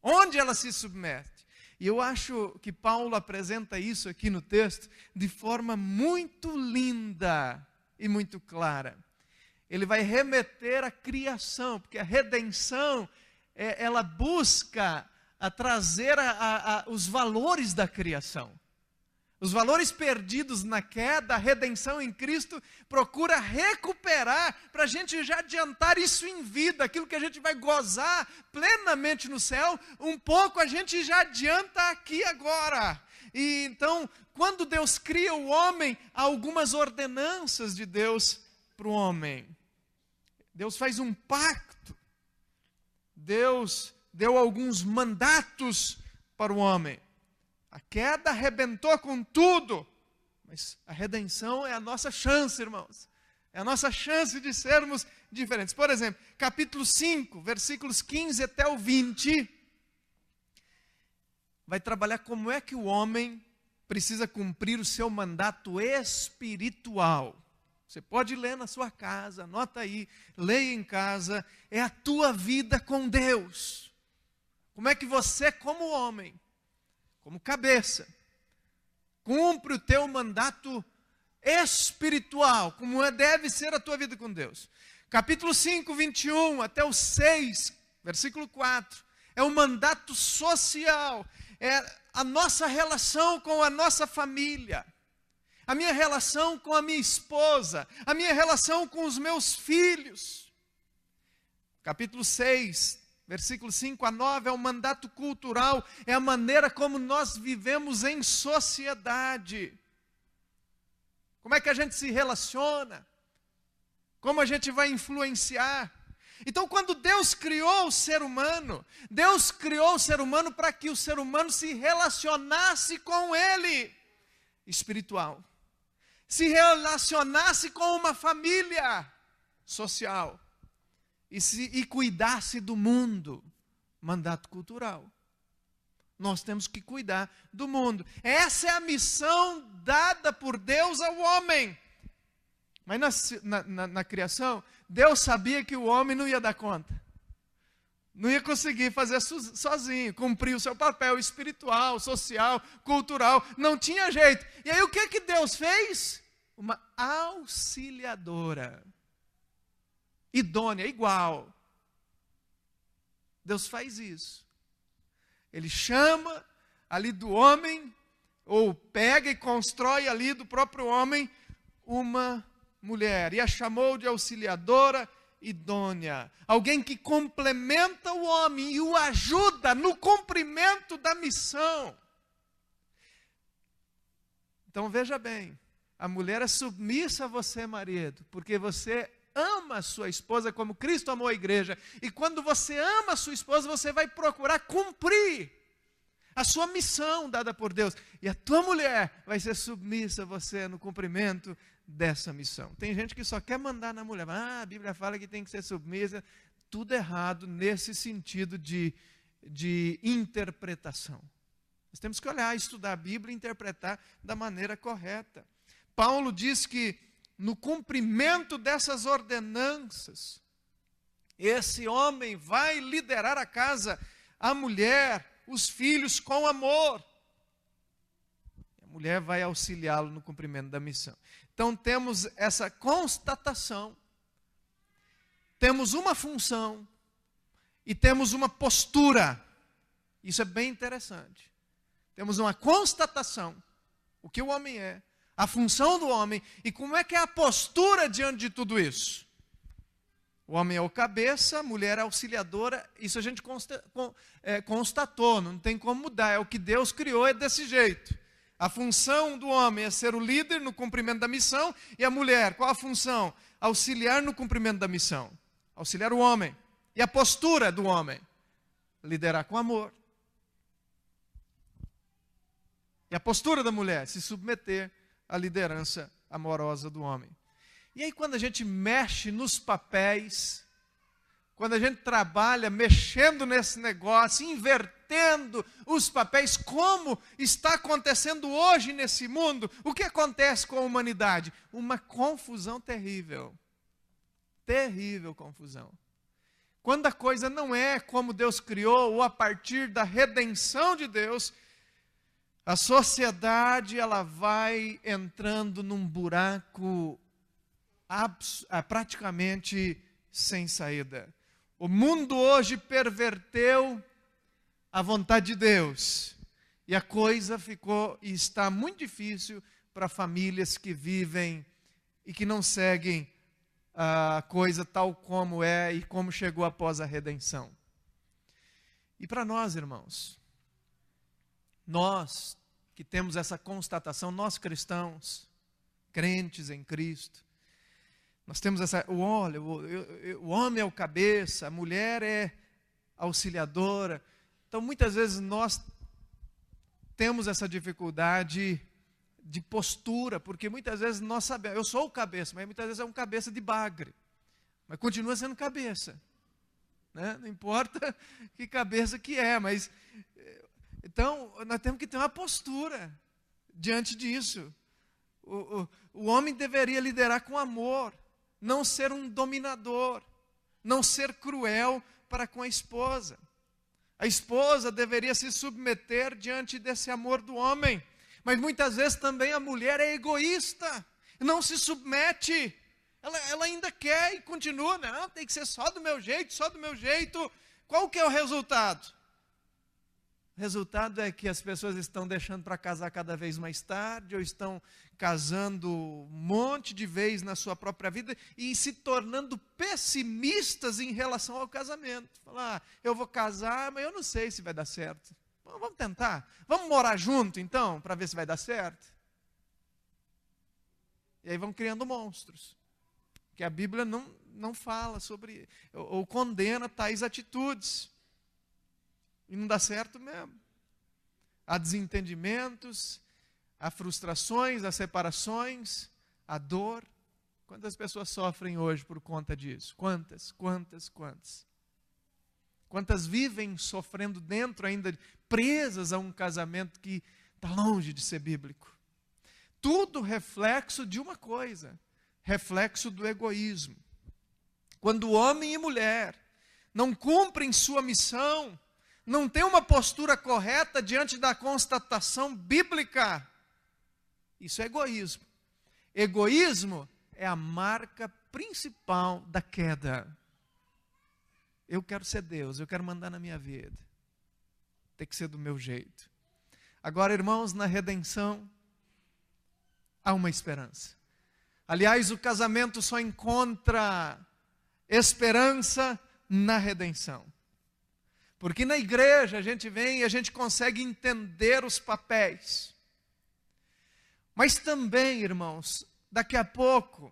Onde ela se submete? E eu acho que Paulo apresenta isso aqui no texto de forma muito linda e muito clara. Ele vai remeter à criação, porque a redenção, ela busca trazer os valores da criação. Os valores perdidos na queda, a redenção em Cristo procura recuperar para a gente já adiantar isso em vida, aquilo que a gente vai gozar plenamente no céu, um pouco a gente já adianta aqui agora. E então, quando Deus cria o homem, há algumas ordenanças de Deus para o homem. Deus faz um pacto. Deus deu alguns mandatos para o homem. A queda arrebentou com tudo, mas a redenção é a nossa chance, irmãos. É a nossa chance de sermos diferentes. Por exemplo, capítulo 5, versículos 15 até o 20, vai trabalhar como é que o homem precisa cumprir o seu mandato espiritual. Você pode ler na sua casa, anota aí, leia em casa. É a tua vida com Deus. Como é que você, como homem, como cabeça, cumpre o teu mandato espiritual, como deve ser a tua vida com Deus. Capítulo 5, 21 até o 6, versículo 4, é um mandato social, é a nossa relação com a nossa família, a minha relação com a minha esposa, a minha relação com os meus filhos. Capítulo 6, versículo 5 a 9, é um mandato cultural, é a maneira como nós vivemos em sociedade. Como é que a gente se relaciona? como a gente vai influenciar. Então, quando Deus criou o ser humano, Deus criou o ser humano para que o ser humano se relacionasse com Ele, espiritual, se relacionasse com uma família social e cuidasse do mundo, mandato cultural. Nós temos que cuidar do mundo. Essa é a missão dada por Deus ao homem. Mas na criação, Deus sabia que o homem não ia dar conta. Não ia conseguir fazer sozinho, cumprir o seu papel espiritual, social, cultural. Não tinha jeito. E aí o que Deus fez? Uma auxiliadora. Idônea, igual. Deus faz isso. Ele chama ali do homem, ou pega e constrói ali do próprio homem uma mulher. E a chamou de auxiliadora idônea. Alguém que complementa o homem e o ajuda no cumprimento da missão. Então veja bem, a mulher é submissa a você, marido, porque você ama a sua esposa como Cristo amou a igreja. E quando você ama a sua esposa, você vai procurar cumprir a sua missão dada por Deus. E a tua mulher vai ser submissa a você no cumprimento dessa missão. Tem gente que só quer mandar na mulher. A Bíblia fala que tem que ser submissa. Tudo errado nesse sentido de interpretação. Nós temos que olhar, estudar a Bíblia e interpretar da maneira correta. Paulo diz que no cumprimento dessas ordenanças, esse homem vai liderar a casa, a mulher, os filhos com amor. A mulher vai auxiliá-lo no cumprimento da missão. Então temos essa constatação, temos uma função e temos uma postura. Isso é bem interessante. Temos uma constatação, o que o homem é, a função do homem, e como é que é a postura diante de tudo isso. O homem é o cabeça, a mulher é a auxiliadora, isso a gente constatou, não tem como mudar, é o que Deus criou, é desse jeito. A função do homem é ser o líder no cumprimento da missão, e a mulher, qual a função? Auxiliar no cumprimento da missão, auxiliar o homem. E a postura do homem? Liderar com amor. E a postura da mulher? Se submeter à liderança amorosa do homem. E aí quando a gente mexe nos papéis, quando a gente trabalha mexendo nesse negócio, invertendo os papéis, como está acontecendo hoje nesse mundo, o que acontece com a humanidade? Uma confusão terrível. Terrível confusão. Quando a coisa não é como Deus criou, ou a partir da redenção de Deus, a sociedade ela vai entrando num buraco praticamente sem saída. O mundo hoje perverteu a vontade de Deus. E a coisa ficou e está muito difícil para famílias que vivem e que não seguem a coisa tal como é e como chegou após a redenção. E para nós, irmãos, nós que temos essa constatação, nós cristãos, crentes em Cristo, nós temos essa, olha, o homem é o cabeça, a mulher é auxiliadora. Então, muitas vezes nós temos essa dificuldade de postura, porque muitas vezes nós sabemos, eu sou o cabeça, mas muitas vezes é um cabeça de bagre, mas continua sendo cabeça, né? Não importa que cabeça que é, mas então nós temos que ter uma postura diante disso. O homem deveria liderar com amor, não ser um dominador, não ser cruel para com a esposa. A esposa deveria se submeter diante desse amor do homem. Mas muitas vezes também a mulher é egoísta, não se submete. Ela ainda quer e continua, não, tem que ser só do meu jeito, só do meu jeito. Qual que é o resultado? O resultado é que as pessoas estão deixando para casar cada vez mais tarde, ou estão casando um monte de vezes na sua própria vida e se tornando pessimistas em relação ao casamento. Falar, eu vou casar, mas eu não sei se vai dar certo. Vamos tentar. Vamos morar junto, então, para ver se vai dar certo. E aí vão criando monstros. que a Bíblia não fala sobre, ou condena tais atitudes. E não dá certo mesmo. Há desentendimentos, há frustrações, há separações, há dor. Quantas pessoas sofrem hoje por conta disso? Quantas? Quantas vivem sofrendo dentro ainda, presas a um casamento que está longe de ser bíblico? Tudo reflexo de uma coisa, reflexo do egoísmo. Quando homem e mulher não cumprem sua missão, não têm uma postura correta diante da constatação bíblica, isso é egoísmo. Egoísmo é a marca principal da queda. Eu quero ser Deus, eu quero mandar na minha vida. Tem que ser do meu jeito. Agora, irmãos, na redenção, há uma esperança. Aliás, o casamento só encontra esperança na redenção. Porque na igreja a gente vem e a gente consegue entender os papéis. Mas também, irmãos, daqui a pouco,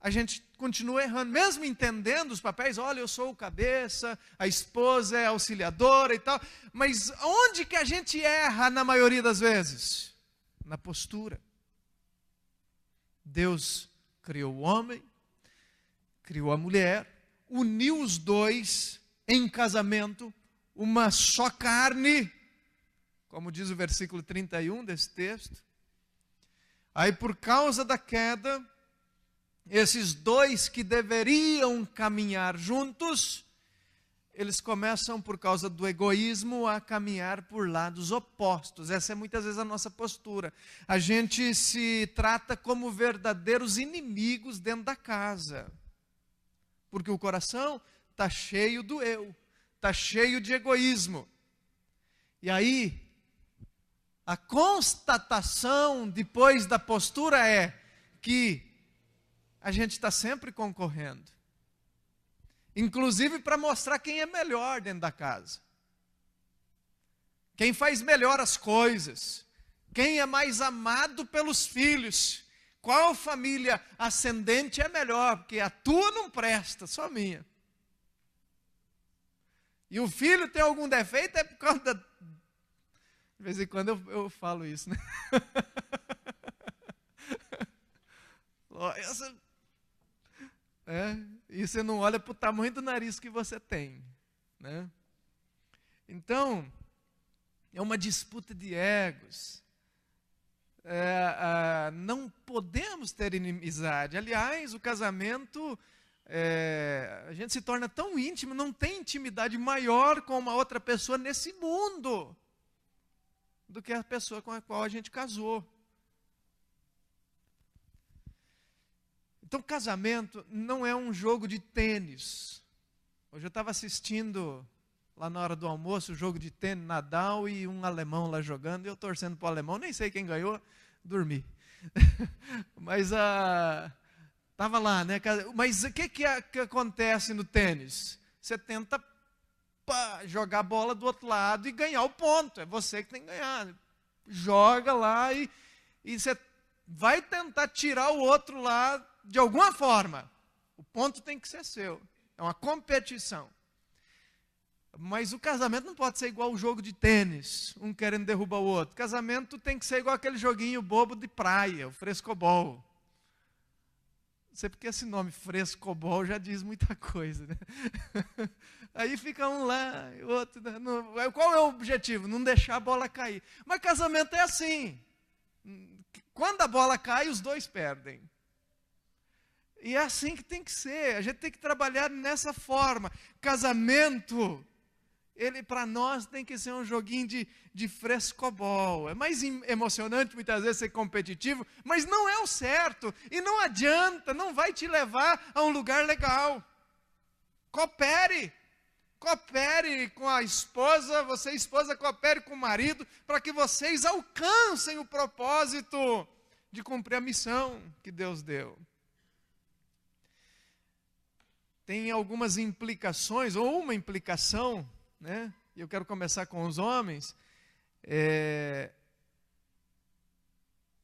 a gente continua errando, mesmo entendendo os papéis. Olha, eu sou o cabeça, a esposa é a auxiliadora e tal. Mas onde que a gente erra na maioria das vezes? Na postura. Deus criou o homem, criou a mulher, uniu os dois em casamento, uma só carne, como diz o versículo 31 desse texto. Aí, por causa da queda, esses dois que deveriam caminhar juntos, eles começam, por causa do egoísmo, a caminhar por lados opostos. Essa é muitas vezes a nossa postura. A gente se trata como verdadeiros inimigos dentro da casa. Porque o coração está cheio do eu, está cheio de egoísmo. E aí, a constatação depois da postura é que a gente está sempre concorrendo. Inclusive para mostrar quem é melhor dentro da casa. Quem faz melhor as coisas. Quem é mais amado pelos filhos. Qual família ascendente é melhor? Porque a tua não presta, só a minha. E o filho tem algum defeito é por causa da... De vez em quando eu falo isso, né? E você não olha para o tamanho do nariz que você tem, né? Então, é uma disputa de egos. Não podemos ter inimizade. Aliás, o casamento, a gente se torna tão íntimo, não tem intimidade maior com uma outra pessoa nesse mundo do que a pessoa com a qual a gente casou. Então, casamento não é um jogo de tênis. Hoje eu estava assistindo, lá na hora do almoço, o jogo de tênis, Nadal e um alemão lá jogando, e eu torcendo para o alemão, nem sei quem ganhou, dormi. Mas estava lá, né? Mas o que acontece no tênis? Você tenta jogar a bola do outro lado e ganhar o ponto. É você que tem que ganhar. Joga lá e você vai tentar tirar o outro lá de alguma forma. O ponto tem que ser seu. É uma competição. Mas o casamento não pode ser igual o jogo de tênis, um querendo derrubar o outro. O casamento tem que ser igual aquele joguinho bobo de praia, o frescobol. Não sei porque esse nome frescobol já diz muita coisa, né? Aí fica um lá, o outro... Qual é o objetivo? Não deixar a bola cair. Mas casamento é assim. Quando a bola cai, os dois perdem. E é assim que tem que ser. A gente tem que trabalhar nessa forma. Casamento, ele para nós tem que ser um joguinho de frescobol. É mais emocionante muitas vezes ser competitivo, mas não é o certo. E não adianta, não vai te levar a um lugar legal. Coopere. Coopere com a esposa, você esposa coopere com o marido, para que vocês alcancem o propósito de cumprir a missão que Deus deu. Tem algumas implicações, ou uma implicação, né? E eu quero começar com os homens,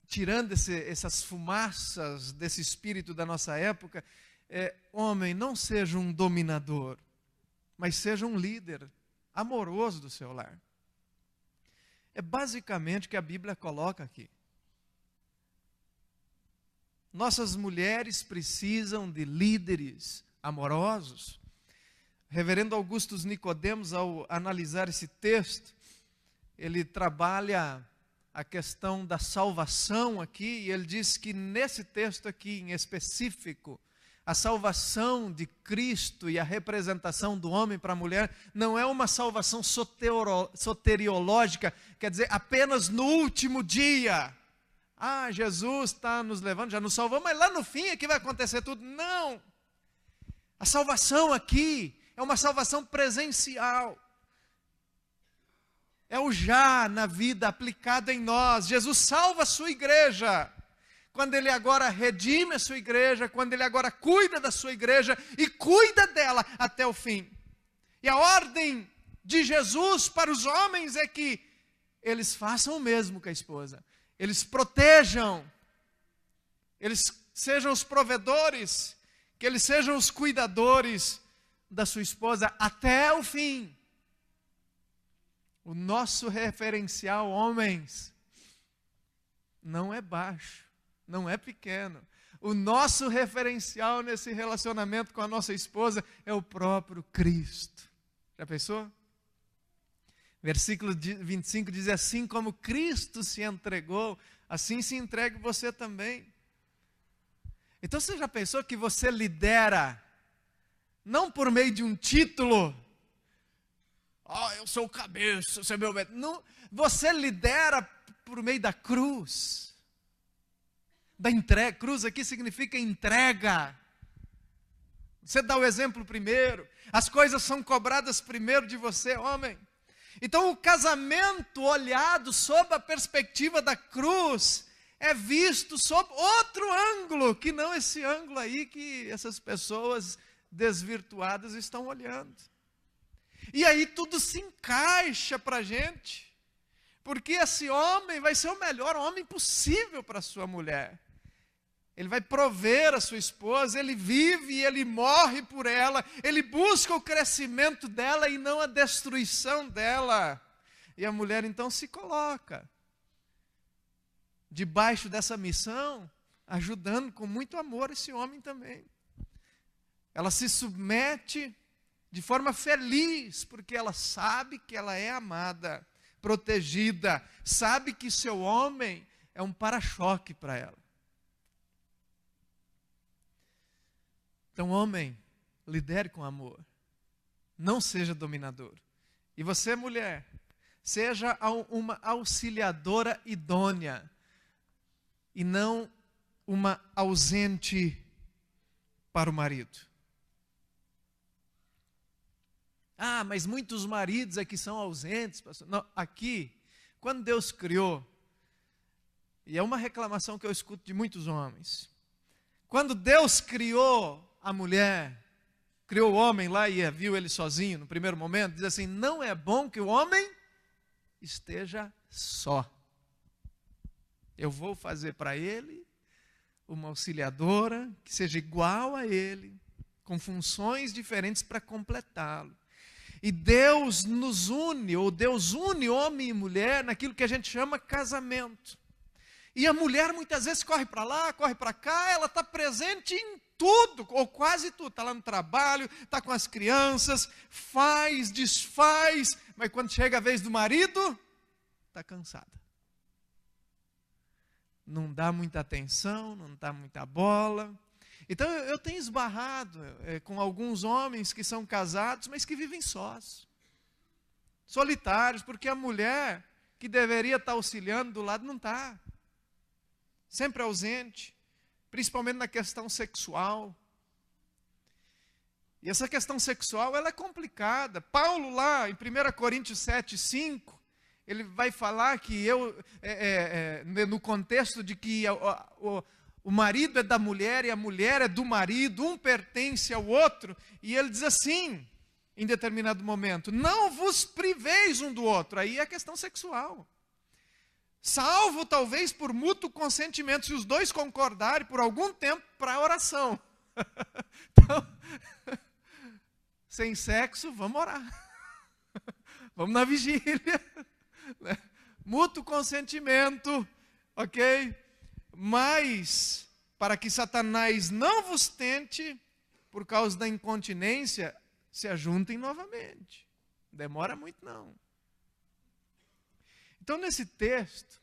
tirando essas fumaças desse espírito da nossa época, homem, não seja um dominador, mas seja um líder amoroso do seu lar. É basicamente o que a Bíblia coloca aqui. Nossas mulheres precisam de líderes amorosos. Reverendo Augusto Nicodemos, ao analisar esse texto, ele trabalha a questão da salvação aqui, e ele diz que nesse texto aqui em específico, a salvação de Cristo e a representação do homem para a mulher não é uma salvação soteriológica, quer dizer, apenas no último dia. Jesus está nos levando, já nos salvou, mas lá no fim é que vai acontecer tudo. Não! A salvação aqui é uma salvação presencial. É o já na vida aplicado em nós. Jesus salva a sua igreja. Quando Ele agora redime a sua igreja, quando Ele agora cuida da sua igreja e cuida dela até o fim. E a ordem de Jesus para os homens é que eles façam o mesmo com a esposa. Eles protejam, eles sejam os provedores, que eles sejam os cuidadores da sua esposa até o fim. O nosso referencial, homens, não é baixo. Não é pequeno. O nosso referencial nesse relacionamento com a nossa esposa é o próprio Cristo. Já pensou? Versículo 25 diz assim: como Cristo se entregou, assim se entregue você também. Então você já pensou que você lidera, não por meio de um título, eu sou o cabeça, você é meu... Não, você lidera por meio da cruz. Da entrega. Cruz aqui significa entrega. Você dá o exemplo primeiro. As coisas são cobradas primeiro de você, homem. Então o casamento olhado sob a perspectiva da cruz é visto sob outro ângulo, que não esse ângulo aí que essas pessoas desvirtuadas estão olhando. E aí tudo se encaixa para a gente. Porque esse homem vai ser o melhor homem possível para a sua mulher. Ele vai prover a sua esposa, ele vive e ele morre por ela, ele busca o crescimento dela e não a destruição dela. E a mulher então se coloca debaixo dessa missão, ajudando com muito amor esse homem também. Ela se submete de forma feliz, porque ela sabe que ela é amada, protegida, sabe que seu homem é um para-choque para ela. Então, homem, lidere com amor. Não seja dominador. E você, mulher, seja uma auxiliadora idônea e não uma ausente para o marido. Mas muitos maridos aqui são ausentes, pastor. Não, aqui, quando Deus criou, e é uma reclamação que eu escuto de muitos homens, quando Deus criou a mulher, criou o homem lá e viu ele sozinho no primeiro momento, diz assim: não é bom que o homem esteja só. Eu vou fazer para ele uma auxiliadora que seja igual a ele, com funções diferentes para completá-lo. E Deus nos une, ou Deus une homem e mulher naquilo que a gente chama casamento. E a mulher muitas vezes corre para lá, corre para cá, ela está presente em tudo, ou quase tudo. Está lá no trabalho, está com as crianças, faz, desfaz, mas quando chega a vez do marido, está cansada. Não dá muita atenção, não dá muita bola. Então eu tenho esbarrado com alguns homens que são casados, mas que vivem sós, solitários, porque a mulher que deveria estar auxiliando do lado não está. Sempre ausente, principalmente na questão sexual. E essa questão sexual, ela é complicada. Paulo lá em 1 Coríntios 7:5, ele vai falar que no contexto de que o marido é da mulher e a mulher é do marido, um pertence ao outro, e ele diz assim, em determinado momento: não vos priveis um do outro. Aí é a questão sexual. Salvo talvez por mútuo consentimento, se os dois concordarem por algum tempo para a oração. Então, sem sexo, vamos orar. Vamos na vigília. Né? Mútuo consentimento, ok? Mas, para que Satanás não vos tente, por causa da incontinência, se ajuntem novamente. Demora muito não. Então, nesse texto,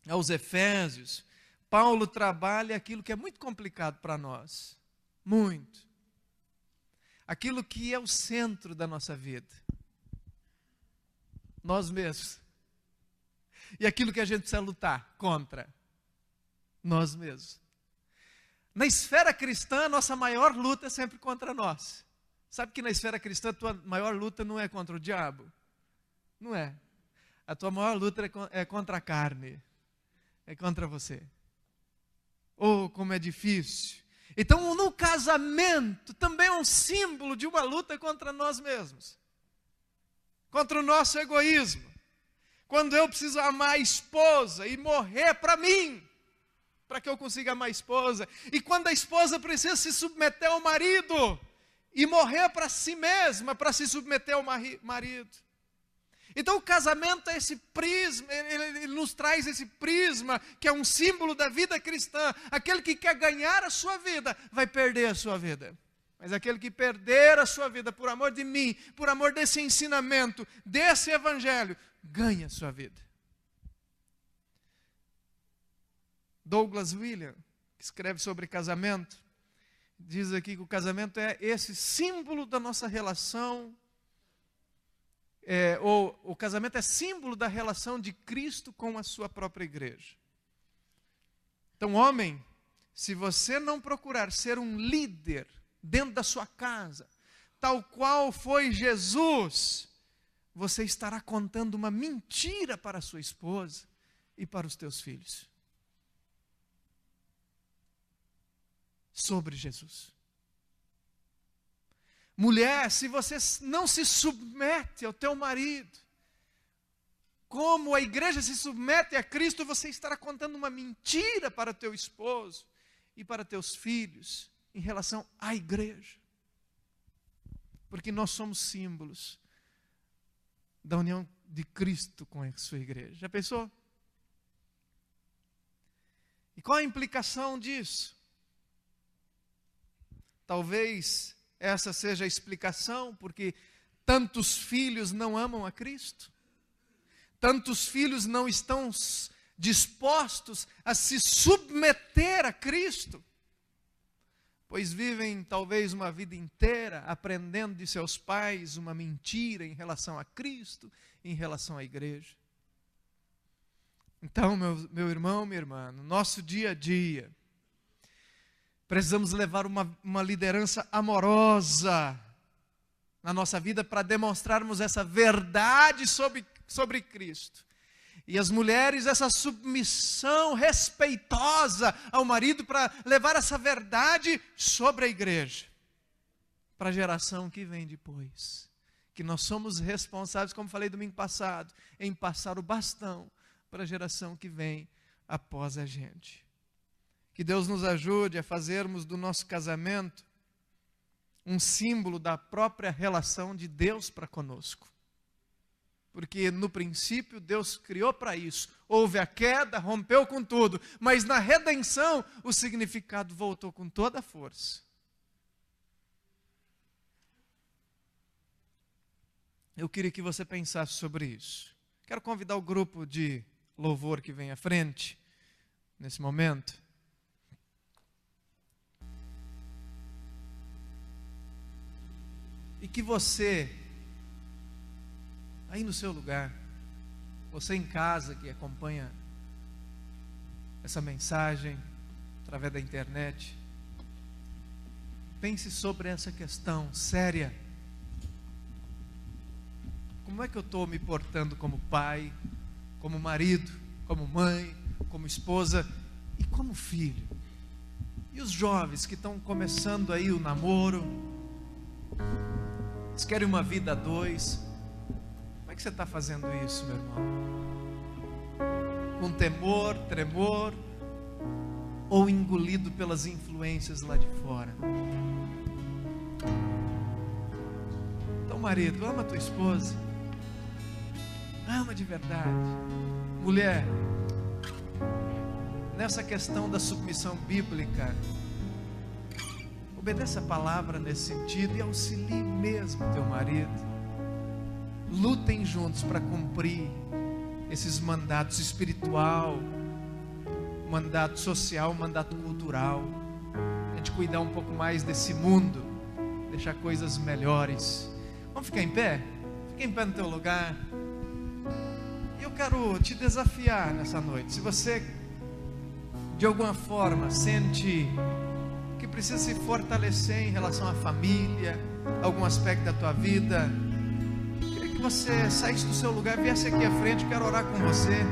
aos Efésios, Paulo trabalha aquilo que é muito complicado para nós. Muito. Aquilo que é o centro da nossa vida. Nós mesmos. E aquilo que a gente precisa lutar contra. Nós mesmos. Na esfera cristã, a nossa maior luta é sempre contra nós. Sabe que na esfera cristã, a tua maior luta não é contra o diabo? Não é. A tua maior luta é contra a carne. É contra você. Oh, como é difícil. Então, no casamento, também é um símbolo de uma luta contra nós mesmos. Contra o nosso egoísmo. Quando eu preciso amar a esposa e morrer para mim, para que eu consiga amar a esposa. E quando a esposa precisa se submeter ao marido e morrer para si mesma, para se submeter ao marido. Então o casamento é esse prisma, ele nos traz esse prisma, que é um símbolo da vida cristã. Aquele que quer ganhar a sua vida, vai perder a sua vida. Mas aquele que perder a sua vida por amor de mim, por amor desse ensinamento, desse evangelho, ganha a sua vida. Douglas Williams, que escreve sobre casamento, diz aqui que o casamento é esse símbolo da nossa relação, ou o casamento é símbolo da relação de Cristo com a sua própria igreja. Então, homem, se você não procurar ser um líder dentro da sua casa, tal qual foi Jesus, você estará contando uma mentira para a sua esposa e para os teus filhos. Sobre Jesus. Mulher, se você não se submete ao teu marido, como a igreja se submete a Cristo, você estará contando uma mentira para teu esposo e para teus filhos em relação à igreja. Porque nós somos símbolos da união de Cristo com a sua igreja. Já pensou? E qual a implicação disso? Talvez essa seja a explicação porque tantos filhos não amam a Cristo. Tantos filhos não estão dispostos a se submeter a Cristo. Pois vivem talvez uma vida inteira aprendendo de seus pais uma mentira em relação a Cristo, em relação à igreja. Então, meu irmão, minha irmã, no nosso dia a dia, precisamos levar uma liderança amorosa na nossa vida para demonstrarmos essa verdade sobre Cristo. E as mulheres, essa submissão respeitosa ao marido para levar essa verdade sobre a igreja. Para a geração que vem depois. Que nós somos responsáveis, como falei domingo passado, em passar o bastão para a geração que vem após a gente. Que Deus nos ajude a fazermos do nosso casamento um símbolo da própria relação de Deus para conosco. Porque no princípio Deus criou para isso. Houve a queda, rompeu com tudo. Mas na redenção o significado voltou com toda a força. Eu queria que você pensasse sobre isso. Quero convidar o grupo de louvor que vem à frente, nesse momento. E que você, aí no seu lugar, você em casa que acompanha essa mensagem através da internet, pense sobre essa questão séria. Como é que eu estou me portando como pai, como marido, como mãe, como esposa e como filho? E os jovens que estão começando aí o namoro, eles querem uma vida a dois. Como é que você está fazendo isso, meu irmão? Com temor, tremor, ou engolido pelas influências lá de fora. Então, marido, ama a tua esposa, ama de verdade. Mulher, nessa questão da submissão bíblica, obedeça a palavra nesse sentido e auxilie mesmo teu marido. Lutem juntos para cumprir esses mandatos espiritual, mandato social, mandato cultural. A gente cuidar um pouco mais desse mundo, deixar coisas melhores. Vamos ficar em pé? Fica em pé no teu lugar. E eu quero te desafiar nessa noite. Se você de alguma forma sente que precisa se fortalecer em relação à família, algum aspecto da tua vida, queria que você saísse do seu lugar, viesse aqui à frente. Eu quero orar com você.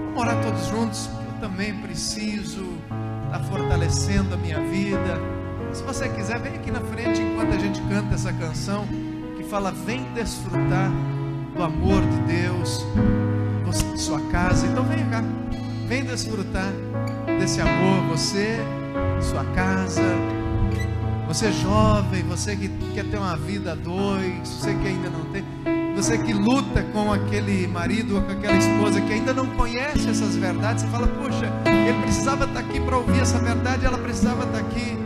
Vamos orar todos juntos. Eu também preciso estar fortalecendo a minha vida. Se você quiser, vem aqui na frente enquanto a gente canta essa canção que fala: vem desfrutar do amor de Deus, você e sua casa. Então vem cá, vem desfrutar desse amor, você, sua casa, você jovem, você que quer ter uma vida a dois, você que ainda não tem, você que luta com aquele marido ou com aquela esposa que ainda não conhece essas verdades. Você fala: poxa, ele precisava estar aqui para ouvir essa verdade, ela precisava estar aqui.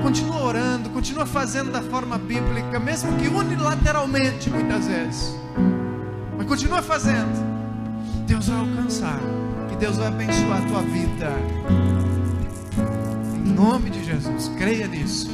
Continua orando, continua fazendo da forma bíblica, mesmo que unilateralmente muitas vezes, mas continua fazendo. Deus vai alcançar, e Deus vai abençoar a tua vida, em nome de Jesus. Creia nisso.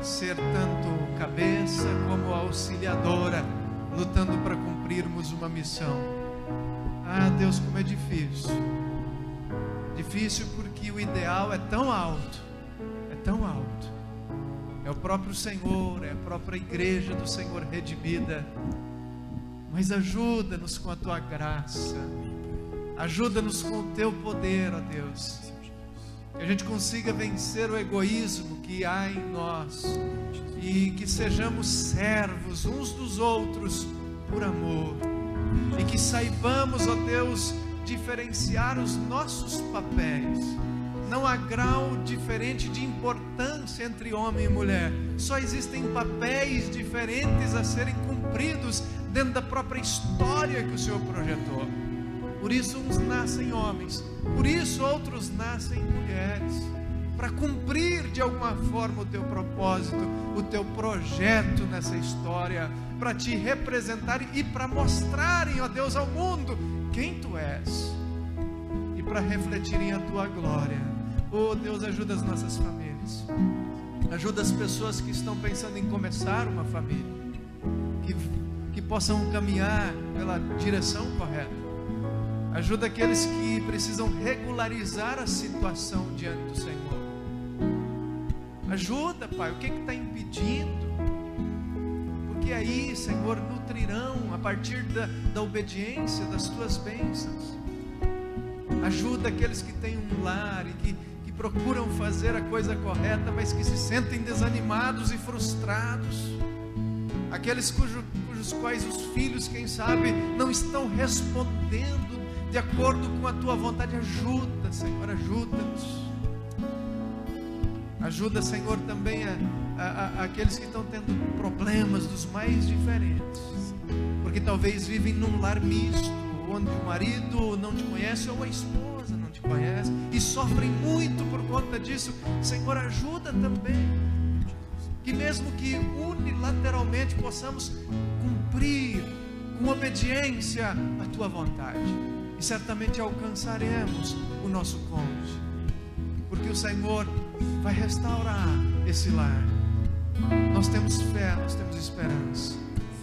Ser tanto cabeça como auxiliadora, lutando para cumprirmos uma missão. Ah, Deus, como é difícil. Difícil porque o ideal é tão alto, é tão alto. É o próprio Senhor, é a própria igreja do Senhor redimida. Mas ajuda-nos com a tua graça, ajuda-nos com o teu poder, ó Deus. Que a gente consiga vencer o egoísmo que há em nós e que sejamos servos uns dos outros por amor. E que saibamos, ó Deus, diferenciar os nossos papéis. Não há grau diferente de importância entre homem e mulher. Só existem papéis diferentes a serem cumpridos dentro da própria história que o Senhor projetou. Por isso uns nascem homens, por isso outros nascem mulheres, para cumprir de alguma forma o teu propósito, o teu projeto nessa história, para te representar e para mostrarem, ó Deus, ao mundo quem tu és, e para refletirem a tua glória. Oh Deus, ajuda as nossas famílias, ajuda as pessoas que estão pensando em começar uma família, que possam caminhar pela direção correta. Ajuda aqueles que precisam regularizar a situação diante do Senhor. Ajuda, Pai, o que está impedindo? Porque aí, Senhor, nutrirão a partir da obediência das tuas bênçãos. Ajuda aqueles que têm um lar e que procuram fazer a coisa correta, mas que se sentem desanimados e frustrados. Aqueles cujos quais os filhos, quem sabe, não estão respondendo de acordo com a tua vontade. Ajuda, Senhor, ajuda-nos. Ajuda, Senhor, também aqueles que estão tendo problemas dos mais diferentes, porque talvez vivem num lar misto, onde o marido não te conhece ou a esposa não te conhece e sofrem muito por conta disso. Senhor, ajuda também, que mesmo que unilateralmente possamos cumprir com obediência a tua vontade, e certamente alcançaremos o nosso cônjuge, porque o Senhor vai restaurar esse lar. Nós temos fé, nós temos esperança.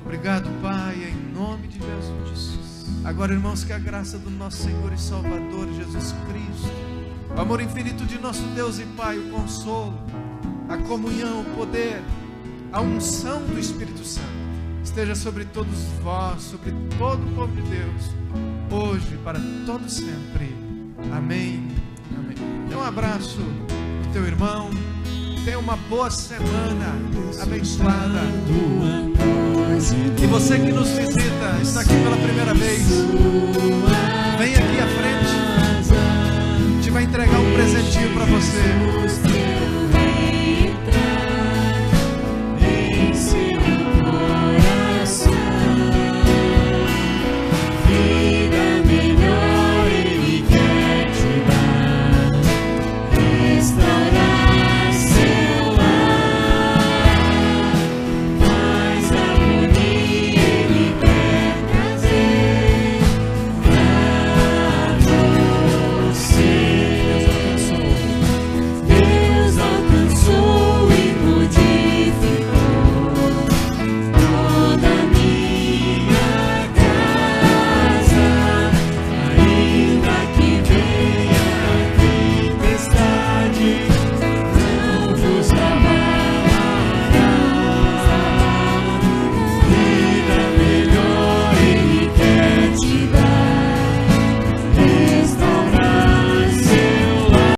Obrigado, Pai, em nome de Jesus. Agora, irmãos, que a graça do nosso Senhor e Salvador Jesus Cristo, o amor infinito de nosso Deus e Pai, o consolo, a comunhão, o poder, a unção do Espírito Santo esteja sobre todos vós, sobre todo o povo de Deus, hoje e para todo sempre. Amém. Amém. Dê um abraço ao teu irmão. Tenha uma boa semana abençoada. E você que nos visita, está aqui pela primeira vez,